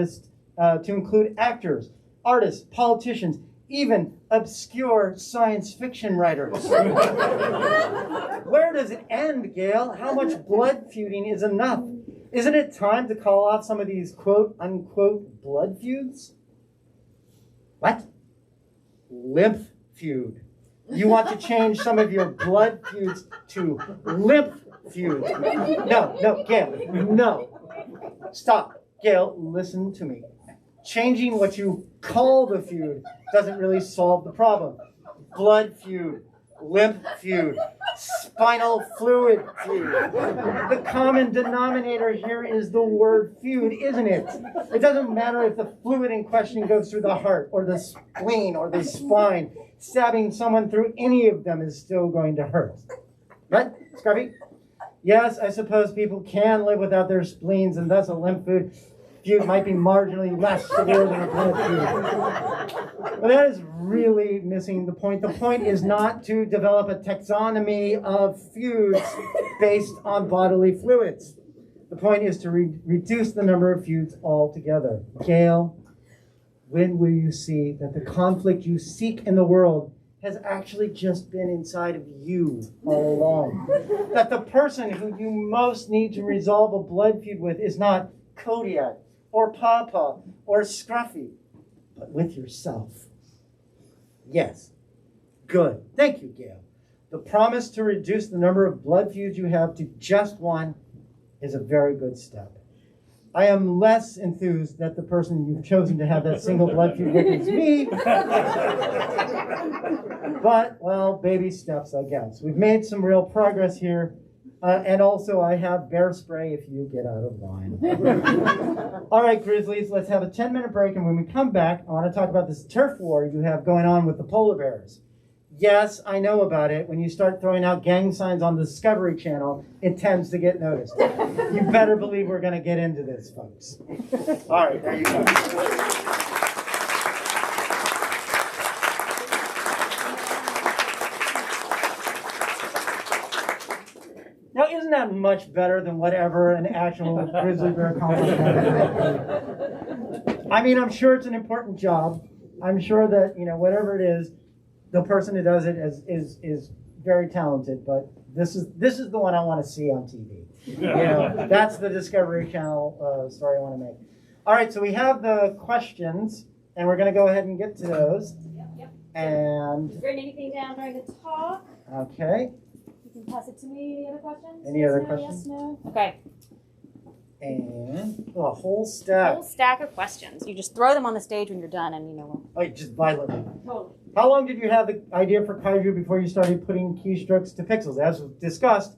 include actors, artists, politicians, even obscure science fiction writers. Where does it end, Gail? How much blood feuding is enough? Isn't it time to call off some of these quote-unquote blood feuds? What? Lymph feud. You want to change some of your blood feuds to lymph feuds. No, Gail, no. Stop. Gail, listen to me. Changing what you call the feud doesn't really solve the problem. Blood feud, lymph feud, spinal fluid feud. The common denominator here is the word feud, isn't it? It doesn't matter if the fluid in question goes through the heart or the spleen or the spine. Stabbing someone through any of them is still going to hurt. Right, Scruffy? Yes, I suppose people can live without their spleens, and thus a lymph feud might be marginally less severe than a blood feud. But that is really missing the point. The point is not to develop a taxonomy of feuds based on bodily fluids. The point is to reduce the number of feuds altogether. Gail, when will you see that the conflict you seek in the world has actually just been inside of you all along? That the person who you most need to resolve a blood feud with is not Kodiak or Pawpaw or Scruffy, but with yourself. Yes. Good. Thank you, Gail. The promise to reduce the number of blood feuds you have to just one is a very good step. I am less enthused that the person you've chosen to have that single blood feud with is me. But, well, baby steps, I guess. We've made some real progress here. And also, I have bear spray if you get out of line. All right, Grizzlies, let's have a 10-minute break. And when we come back, I want to talk about this turf war you have going on with the polar bears. Yes, I know about it. When you start throwing out gang signs on the Discovery Channel, it tends to get noticed. You better believe we're going to get into this, folks. All right, there you go. Now, isn't that much better than whatever an actual grizzly bear conflict is? I mean, I'm sure it's an important job. I'm sure that, whatever it is, the person who does it is very talented, but this is the one I want to see on TV. That's the Discovery Channel story I want to make. All right, so we have the questions, and we're going to go ahead and get to those. Yep. And Written anything down during the talk? Okay. You can pass it to me. Any other questions? Any Yes, other no, questions? Yes, no. Okay. And a whole stack. Whole stack of questions. You just throw them on the stage when you're done, and Oh, just violently. Totally. How long did you have the idea for KAIJU before you started putting keystrokes to pixels? As was discussed,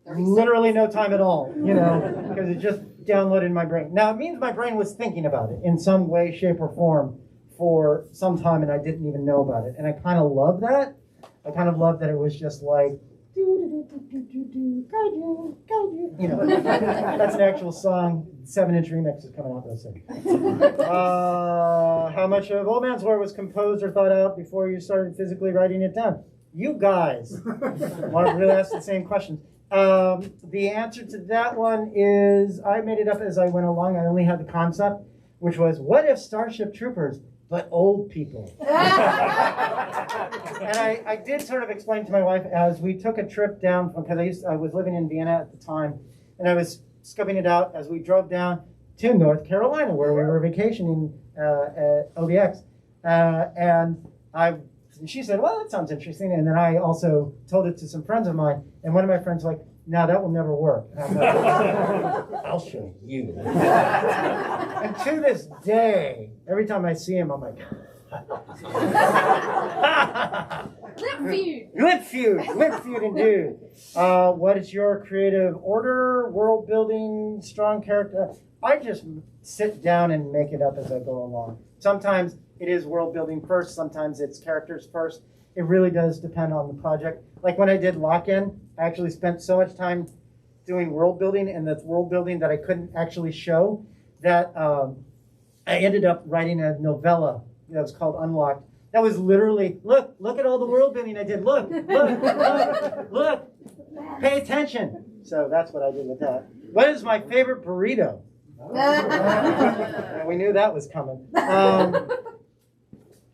literally no time at all, because it just downloaded in my brain. Now, it means my brain was thinking about it in some way, shape, or form for some time, and I didn't even know about it. And I kind of love that. I kind of love that it was just like, KAIJU, KAIJU. That's an actual song. 7-inch remix is coming out real soon. How much of Old Man's War was composed or thought out before you started physically writing it down? You guys want to really ask the same questions. The answer to that one is I made it up as I went along. I only had the concept, which was, what if Starship Troopers, but old people? And I did sort of explain to my wife as we took a trip down, because I was living in Vienna at the time, and I was scoping it out as we drove down to North Carolina, where we were vacationing at OBX. And she said, well, that sounds interesting. And then I also told it to some friends of mine, and one of my friends was like, no, that will never work. And I'm like, I'll show you. And to this day, every time I see him, I'm like, Lip feud indeed. What is your creative order, world building, strong character? I just sit down and make it up as I go along. Sometimes it is world building first, sometimes it's characters first. It really does depend on the project. Like when I did Lock-In, I actually spent so much time doing world building, and that's world building that I couldn't actually show, that I ended up writing a novella that was called Unlocked. That was literally, look at all the world building I did. Look, pay attention. So that's what I did with that. What is my favorite burrito? We knew that was coming.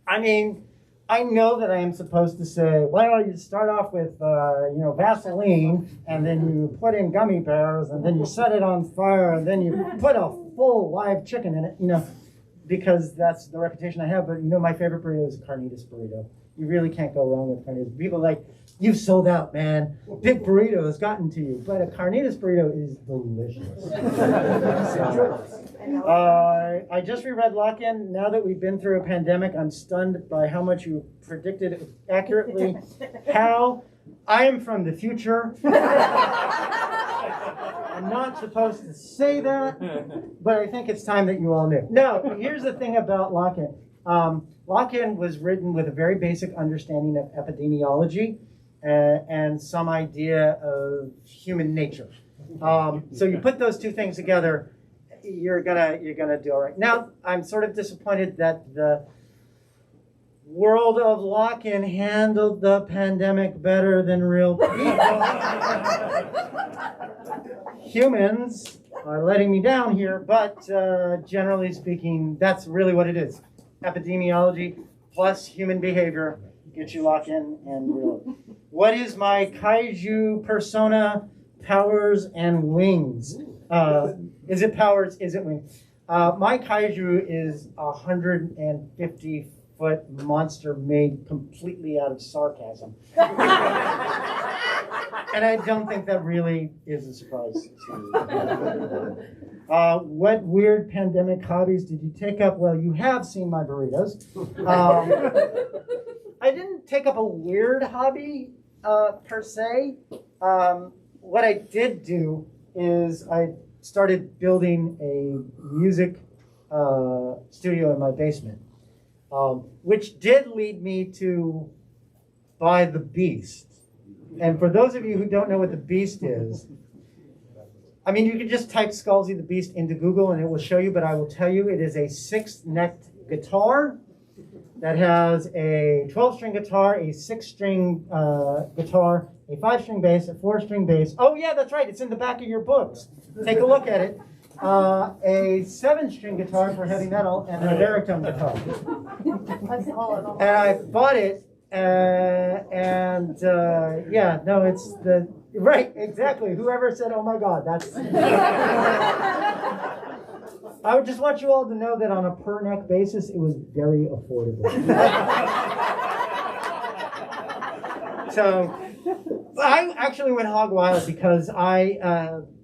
I mean, I know that I am supposed to say, why don't you start off with, Vaseline, and then you put in gummy bears, and then you set it on fire, and then you put a full live chicken in it, because that's the reputation I have. But my favorite burrito is a carnitas burrito. You really can't go wrong with carnitas. People are like, you've sold out, man. Big burrito has gotten to you. But a carnitas burrito is delicious. I just reread Lock-In. Now that we've been through a pandemic, I'm stunned by how much you predicted accurately. How? I am from the future. I'm not supposed to say that, but I think it's time that you all knew. No, here's the thing about Lock-In. Lock-In was written with a very basic understanding of epidemiology and some idea of human nature. So you put those two things together, you're gonna do all right. Now, I'm sort of disappointed that the world of Lock-In handled the pandemic better than real people. Humans are letting me down here, but generally speaking, that's really what it is. Epidemiology plus human behavior gets you Lock-In and real. What is my kaiju persona, powers, and wings? Is it powers? Is it wings? My kaiju is a 150-foot monster made completely out of sarcasm. And I don't think that really is a surprise to you. What weird pandemic hobbies did you take up? Well, you have seen my burritos. I didn't take up a weird hobby per se. What I did do is I started building a music studio in my basement, which did lead me to buy The Beast. And for those of you who don't know what The Beast is, I mean, you can just type Scalzi the Beast into Google and it will show you, but I will tell you it is a 6-necked guitar that has a 12-string guitar, a 6-string guitar, a 5-string bass, a 4-string bass. Oh yeah, that's right, it's in the back of your books. Take a look at it. A 7-string guitar for heavy metal and a baritone guitar. And I bought it, it's the, right, exactly. Whoever said, oh my God, that's... I would just want you all to know that on a per neck basis, it was very affordable. So I actually went hog wild because I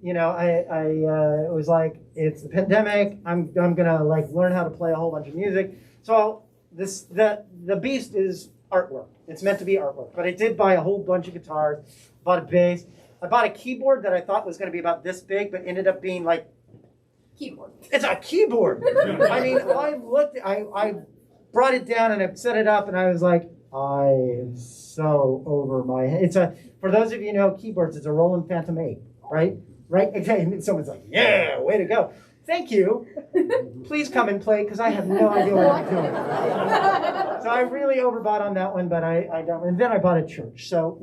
was like, it's the pandemic. I'm gonna like learn how to play a whole bunch of music. So the Beast is artwork. It's meant to be artwork. But I did buy a whole bunch of guitars, bought a bass. I bought a keyboard that I thought was going to be about this big, but ended up being like Keyboard. It's a keyboard. I mean, I brought it down and I set it up, and I was like, I am so over my head. For those of you who know keyboards, it's a Roland Phantom 8, right? Right? Okay, and someone's like, yeah, way to go. Thank you. Please come and play, because I have no idea what I'm doing. So I really overbought on that one, but I don't. And then I bought a church, so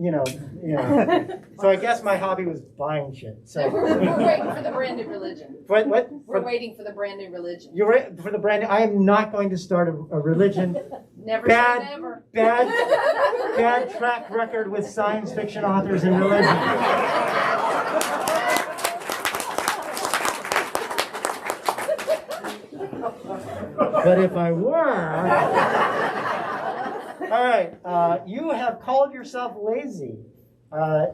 So I guess my hobby was buying shit. So We're waiting for the brand new religion. What? We're waiting for the brand new religion. You're right for the brand new. I am not going to start a religion. Never Bad- say never. Bad track record with science fiction authors in religion. But if I were... All right, you have called yourself lazy.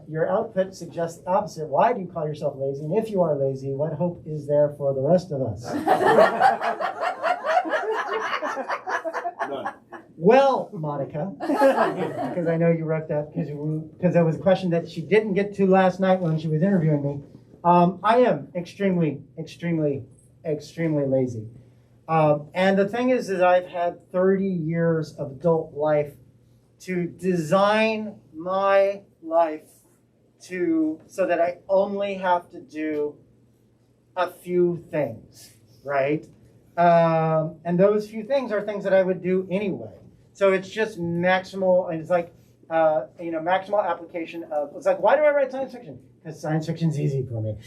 Your output suggests the opposite. Why do you call yourself lazy? And if you are lazy, what hope is there for the rest of us? None. Well, Monica, because I know you wrote that because there was a question that she didn't get to last night when she was interviewing me. I am extremely, extremely, extremely lazy. And the thing is I've had 30 years of adult life to design my life so that I only have to do a few things, right? And those few things are things that I would do anyway. So it's just maximal, and it's like, maximal application of, it's like, why do I write science fiction? Because science fiction's easy for me.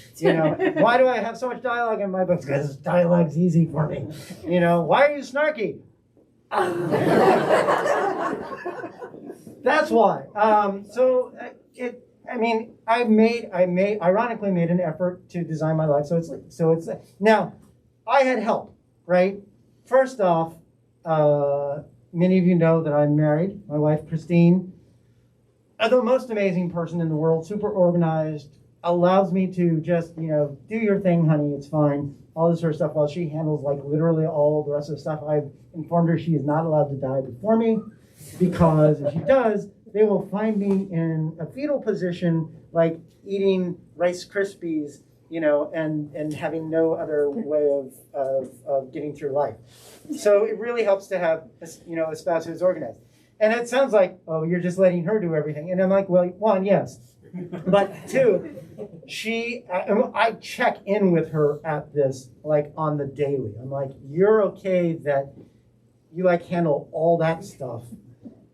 Why do I have so much dialogue in my books? Because dialogue's easy for me. Why are you snarky? That's why. I ironically made an effort to design my life. So it's now, I had help, right? First off, many of you know that I'm married. My wife, Christine, the most amazing person in the world, super organized, allows me to just, do your thing, honey, it's fine. All this sort of stuff, while she handles like literally all the rest of the stuff. I've informed her she is not allowed to die before me, because if she does, they will find me in a fetal position, like eating Rice Krispies, and having no other way of getting through life. So it really helps to have, a spouse who's organized. And it sounds like, oh, you're just letting her do everything. And I'm like, well, one, yes. But two, I check in with her at this, like on the daily. I'm like, you're okay that you like handle all that stuff?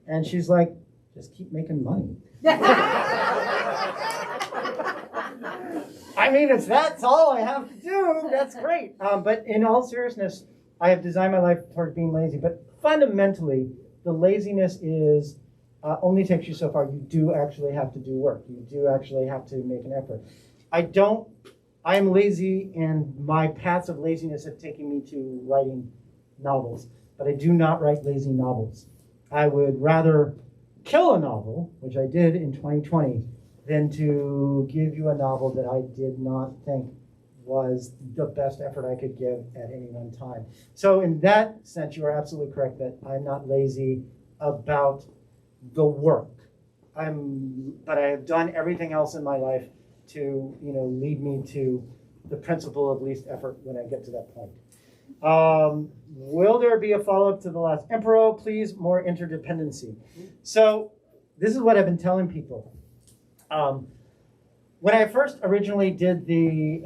And she's like, just keep making money. I mean, if that's all I have to do, that's great. But in all seriousness, I have designed my life towards being lazy. But fundamentally, the laziness is only takes you so far. You do actually have to do work. You do actually have to make an effort. I am lazy, and my paths of laziness have taken me to writing novels. But I do not write lazy novels. I would rather kill a novel, which I did in 2020, than to give you a novel that I did not think was the best effort I could give at any one time. So in that sense, you are absolutely correct that I'm not lazy about the work. But I have done everything else in my life to, lead me to the principle of least effort when I get to that point. Will there be a follow-up to the last emperor? Please, more interdependency. So this is what I've been telling people. When I first originally did the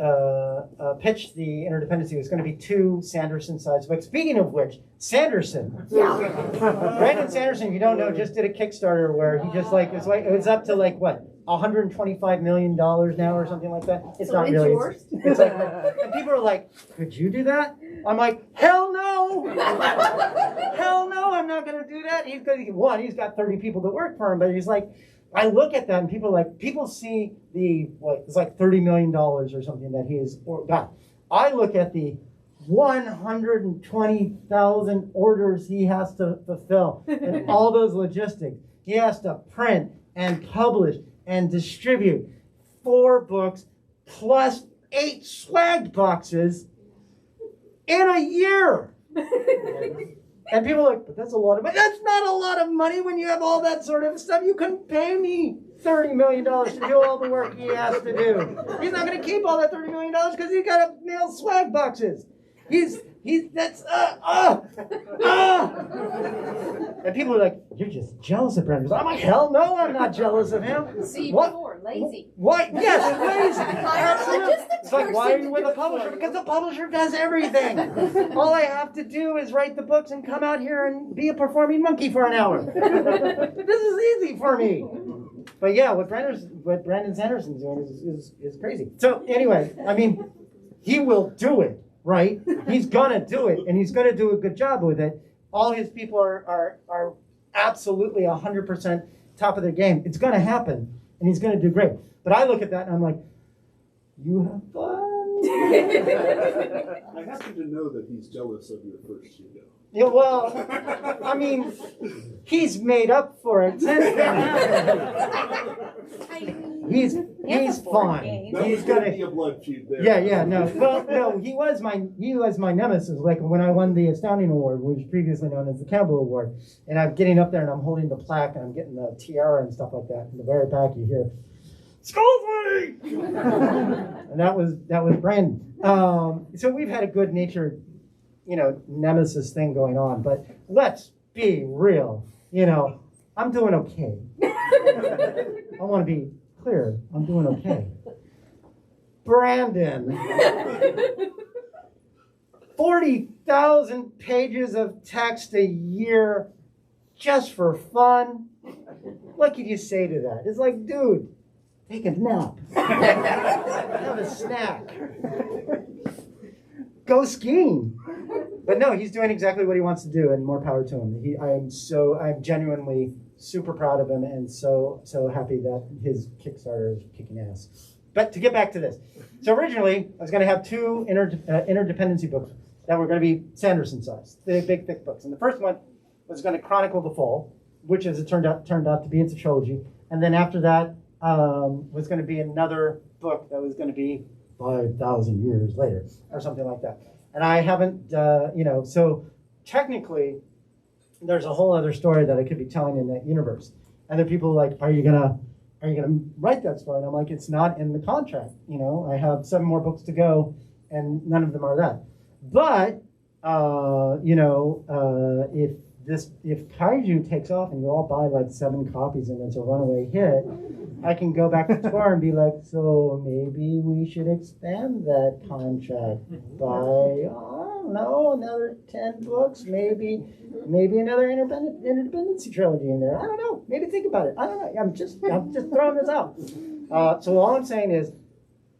pitch, the interdependency was going to be 2 Sanderson-sized books. Speaking of which, Sanderson, Brandon Sanderson, if you don't know, just did a Kickstarter where he just it was up to what, $125 million now or something like that. It's not really. It's like, and people are like, could you do that? I'm like, hell no! Hell no, I'm not going to do that. He's got 30 people that work for him, but he's like, I look at that and people see it's like $30 million or something that he has got. I look at the 120,000 orders he has to fulfill and all those logistics. He has to print and publish and distribute 4 books plus 8 swag boxes in a year. And people are like, but that's a lot of money. That's not a lot of money when you have all that sort of stuff. You couldn't pay me $30 million to do all the work he has to do. He's not going to keep all that $30 million because he's got to mail swag boxes. And people are like, you're just jealous of Brandon. I'm like, hell no, I'm not jealous of him. See, before, lazy. What? Yes, lazy. Absolutely. It's like, why are you with a publisher? Because the publisher does everything. All I have to do is write the books and come out here and be a performing monkey for an hour. This is easy for me. But yeah, what Brandon Sanderson's doing is crazy. So anyway, I mean, he will do it. Right? He's gonna do it, and he's gonna do a good job with it. All his people are absolutely 100% top of their game. It's gonna happen, and he's gonna do great. But I look at that and I'm like, you have fun. I happen to know that he's jealous of your first studio. Yeah, well, I mean, he's made up for it since then. He's fine. That He's gonna gonna be a blood feud there. Yeah, no. Well, no, he was my nemesis. Like when I won the Astounding Award, which was previously known as the Campbell Award, and I'm getting up there and I'm holding the plaque and I'm getting the tiara and stuff like that. In the very back, you hear, Scalzi! And that was Brandon. So we've had a good-natured, nemesis thing going on. But let's be real. I'm doing okay. I want to be clear. I'm doing okay. Brandon, 40,000 pages of text a year just for fun. What could you say to that? It's like, dude, take a nap. Have a snack. Go skiing. But no, he's doing exactly what he wants to do, and more power to him. I'm genuinely super proud of him, and so happy that his Kickstarter is kicking ass. But to get back to this, so originally I was going to have two interdependency books that were going to be Sanderson size, big thick books, and the first one was going to chronicle the fall, which as it turned out to be, it's a trilogy, and then after that was going to be another book that was going to be 5,000 years later or something like that. And I haven't, so technically there's a whole other story that I could be telling in that universe. And then people are like, are you gonna write that story? And I'm like, it's not in the contract. I have 7 more books to go, and none of them are that. But if KAIJU takes off and you all buy like 7 copies and it's a runaway hit, I can go back to Tor and be like, so maybe we should expand that contract by, I don't know, another 10 books, maybe another interdependency trilogy in there. I don't know. Maybe think about it. I don't know. I'm just throwing this out. So all I'm saying is,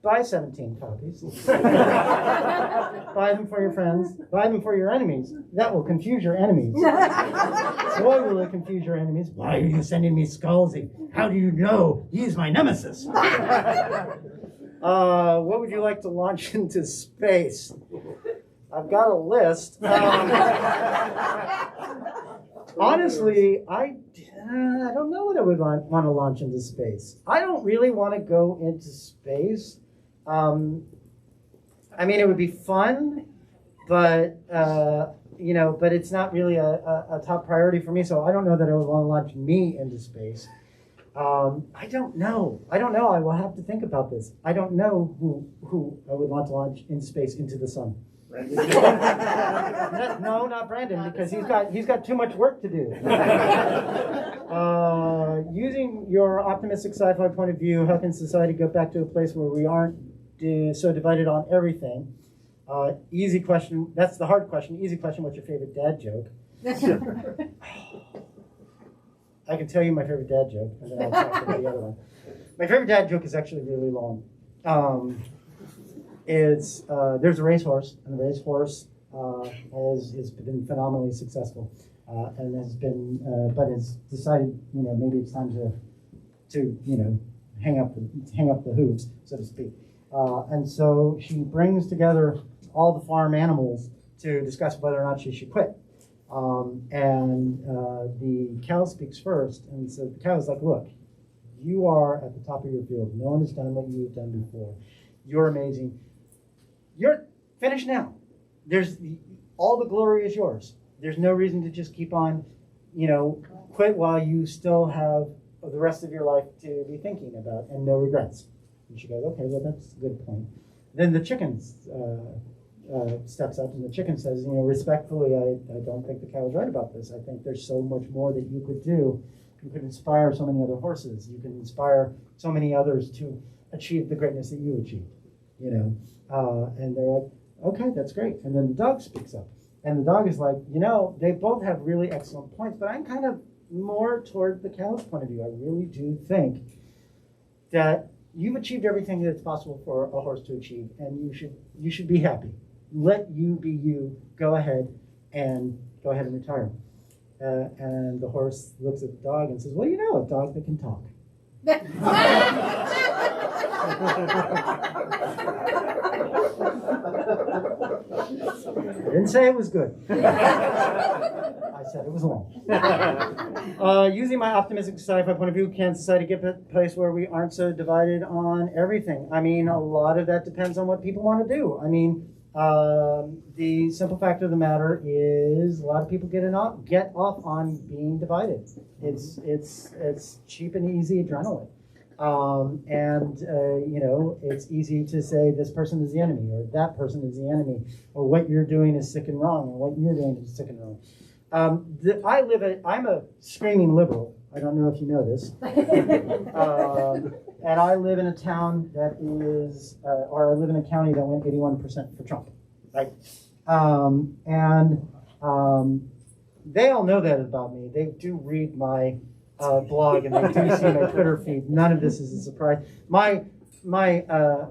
buy 17 copies. Buy them for your friends. Buy them for your enemies. That will confuse your enemies. Boy, will it confuse your enemies. Why are you sending me Scalzi? How do you know he's my nemesis? What would you like to launch into space? I've got a list. Honestly, I don't know what I would want to launch into space. I don't really want to go into space. I mean, it would be fun, but but it's not really a top priority for me. So I don't know that I would want to launch me into space. I don't know. I will have to think about this. I don't know who I would want to launch into space, into the sun. No, not Brandon, because he's got too much work to do. Using your optimistic sci-fi point of view, how can society get back to a place where we aren't so divided on everything? Easy question. That's the hard question. Easy question. What's your favorite dad joke? I can tell you my favorite dad joke, and then I'll talk about the other one. My favorite dad joke is actually really long. There's a racehorse, and the racehorse has been phenomenally successful, and has been, but has decided, maybe it's time to hang up the hooves, so to speak. And so she brings together all the farm animals to discuss whether or not she should quit. The cow speaks first, and so the cow is like, look, you are at the top of your field. No one has done what you've done before. You're amazing. You're finished now. All the glory is yours. There's no reason to just keep on, quit while you still have the rest of your life to be thinking about and no regrets. And she goes, okay, well, that's a good point. Then the chicken steps up, and the chicken says, respectfully, I don't think the cow is right about this. I think there's so much more that you could do. You could inspire so many other horses. You can inspire so many others to achieve the greatness that you achieved, and they're like, okay, that's great. And then the dog speaks up, and the dog is like, they both have really excellent points, but I'm kind of more toward the cow's point of view. I really do think that you've achieved everything that's possible for a horse to achieve, and you should be happy. Let you be you. Go ahead and retire. And the horse looks at the dog and says, well, a dog that can talk. I didn't say it was good. I said it was long. Using my optimistic sci-fi point of view, can society get to a place where we aren't so divided on everything? I mean, a lot of that depends on what people want to do. I mean, the simple fact of the matter is a lot of people get off on being divided. It's cheap and easy adrenaline. It's easy to say this person is the enemy, or that person is the enemy, or what you're doing is sick and wrong, or what you're doing is sick and wrong. I'm a screaming liberal. I don't know if you know this. And I live in a town that is, or I live in a county that went 81% for Trump, right? They all know that about me. They do read my blog, and they do see my Twitter feed. None of this is a surprise. My my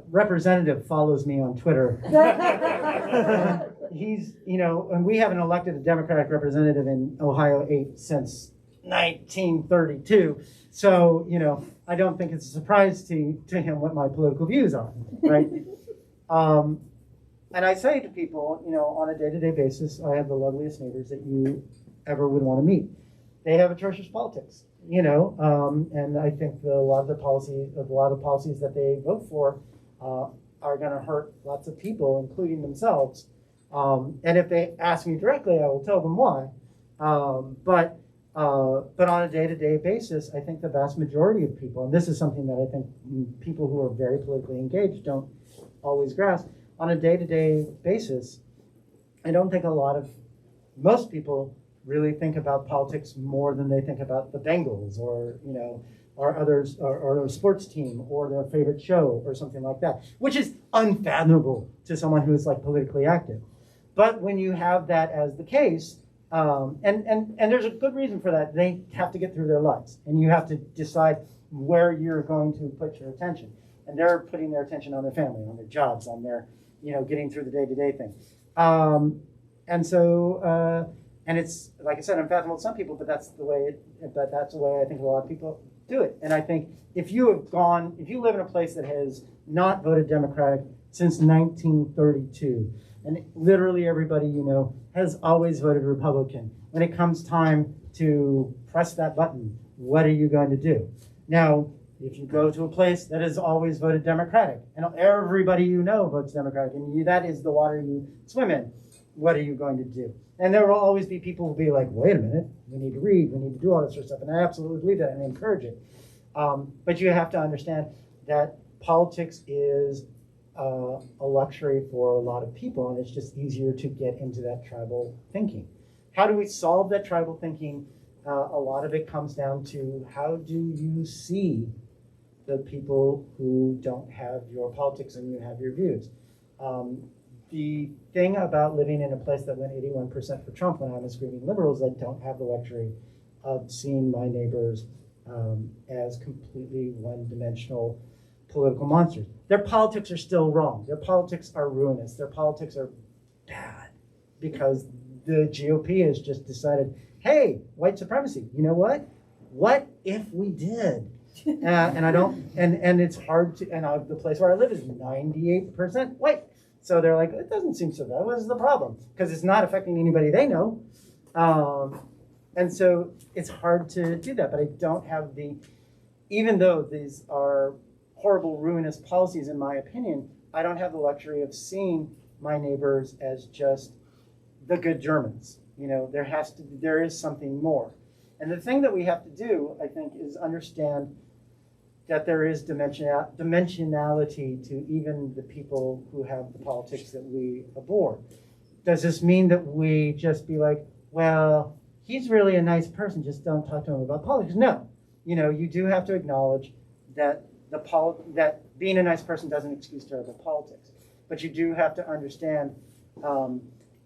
representative follows me on Twitter. He's, and we haven't elected a Democratic representative in Ohio 8 since 1932. So, I don't think it's a surprise to him what my political views are, right? And I say to people, on a day-to-day basis, I have the loveliest neighbors that you ever would want to meet. They have atrocious politics, and I think a lot of the policies that they vote for are going to hurt lots of people, including themselves. And if they ask me directly, I will tell them why. But on a day-to-day basis, I think the vast majority of people, and this is something that I think people who are very politically engaged don't always grasp, on a day-to-day basis, I don't think most people really think about politics more than they think about the Bengals or others or their sports team or their favorite show or something like that, which is unfathomable to someone who is like politically active. But when you have that as the case, and there's a good reason for that, they have to get through their lives, and you have to decide where you're going to put your attention. And they're putting their attention on their family, on their jobs, on their getting through the day-to-day thing. And it's, like I said, unfathomable to some people, but that's the way I think a lot of people do it. And I think if you live in a place that has not voted Democratic since 1932, and literally everybody has always voted Republican, when it comes time to press that button, what are you going to do? Now, if you go to a place that has always voted Democratic, and everybody votes Democratic, and that is the water you swim in, what are you going to do? And there will always be people who will be like, wait a minute, we need to read, we need to do all this sort of stuff, and I absolutely believe that and encourage it. But you have to understand that politics is a luxury for a lot of people, and it's just easier to get into that tribal thinking. How do we solve that tribal thinking? A lot of it comes down to how do you see the people who don't have your politics and you have your views. The thing about living in a place that went 81% for Trump when I'm a screaming liberal is I don't have the luxury of seeing my neighbors as completely one-dimensional political monsters. Their politics are still wrong. Their politics are ruinous. Their politics are bad because the GOP has just decided, hey, white supremacy, you know what? What if we did? And I don't, and it's hard to, and the place where I live is 98% white. So they're like, it doesn't seem so bad. What is the problem? Because it's not affecting anybody they know. And so it's hard to do that. But I don't have even though these are horrible, ruinous policies, in my opinion, I don't have the luxury of seeing my neighbors as just the good Germans. There is something more. And the thing that we have to do, I think, is understand that there is dimensionality to even the people who have the politics that we abhor. Does this mean that we just be like, well, he's really a nice person, just don't talk to him about politics? No. You do have to acknowledge that that being a nice person doesn't excuse terrible politics. But you do have to understand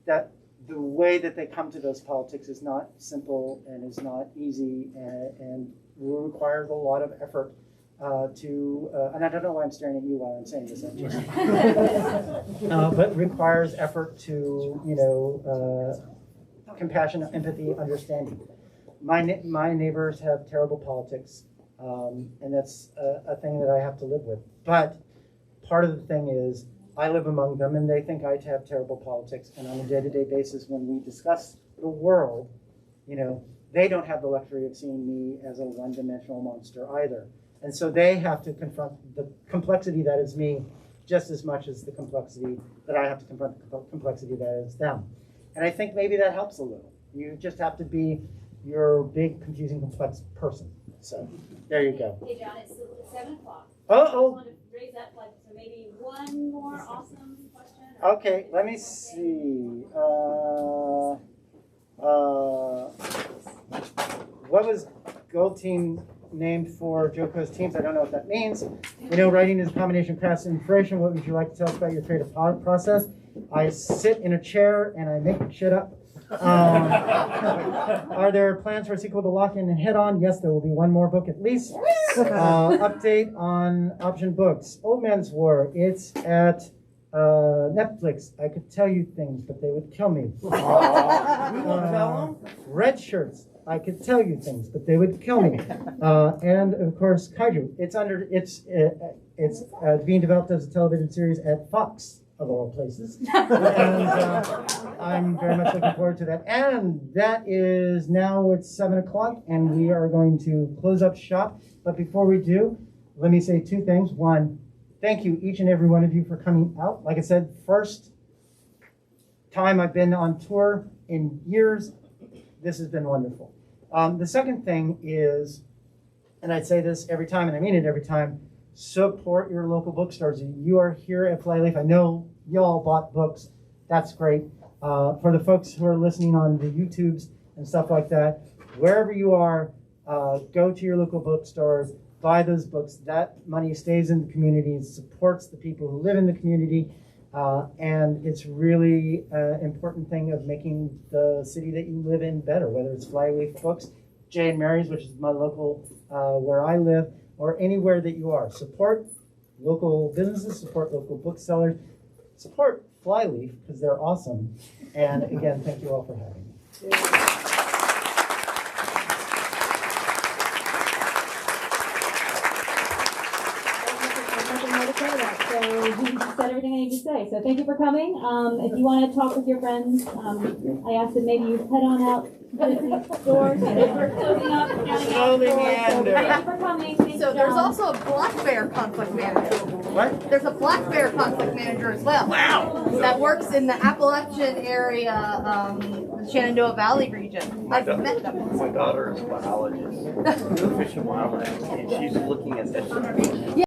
that the way that they come to those politics is not simple and is not easy and requires a lot of effort and I don't know why I'm staring at you while I'm saying this, but requires effort to, compassion, empathy, understanding. My neighbors have terrible politics, and that's a thing that I have to live with. But part of the thing is I live among them, and they think I have terrible politics. And on a day-to-day basis, when we discuss the world, they don't have the luxury of seeing me as a one-dimensional monster either. And so they have to confront the complexity that is me just as much as the complexity that I have to confront the complexity that is them. And I think maybe that helps a little. You just have to be your big, confusing, complex person. So there you go. Hey, John, it's 7 o'clock. Uh-oh. I want to raise that flag, so maybe one more awesome question. Okay, let me see. What was Gold Team named for Joko's teams? I don't know what that means. Writing is a combination of craft and inspiration. What would you like to tell us about your creative process? I sit in a chair and I make shit up. Are there plans for a sequel to Lock In and Head On? Yes, there will be one more book at least. Update on Option Books. Old Man's War. It's at Netflix. I could tell you things, but they would kill me. We won't tell them. Red Shirts. I could tell you things, but they would kill me. And of course, KAIJU. It's being developed as a television series at Fox, of all places. And I'm very much looking forward to that. And that is now it's 7 o'clock, and we are going to close up shop. But before we do, let me say two things. One, thank you, each and every one of you, for coming out. Like I said, first time I've been on tour in years. This has been wonderful. The second thing is, and I say this every time, and I mean it every time, support your local bookstores. You are here at Flyleaf. I know y'all bought books. That's great. For the folks who are listening on the YouTubes and stuff like that, wherever you are, go to your local bookstores, buy those books. That money stays in the community, supports the people who live in the community, and it's really an important thing of making the city that you live in better, whether it's Flyleaf Books, J and Mary's, which is my local where I live, or anywhere that you are. Support local businesses, support local booksellers, support Flyleaf because they're awesome. And again, thank you all for having me. So you said everything I need to say. So thank you for coming. If you want to talk with your friends, I asked that maybe you head on out to the stores. We're closing up. Slowly meander. Thank you for coming. Thanks, So there's John. also a black bear conflict manager. What? There's a black bear conflict manager as well. Wow. That works in the Appalachian area, the Shenandoah Valley region. I've met them. My daughter is a biologist, fish and wildlife, and she's looking at this.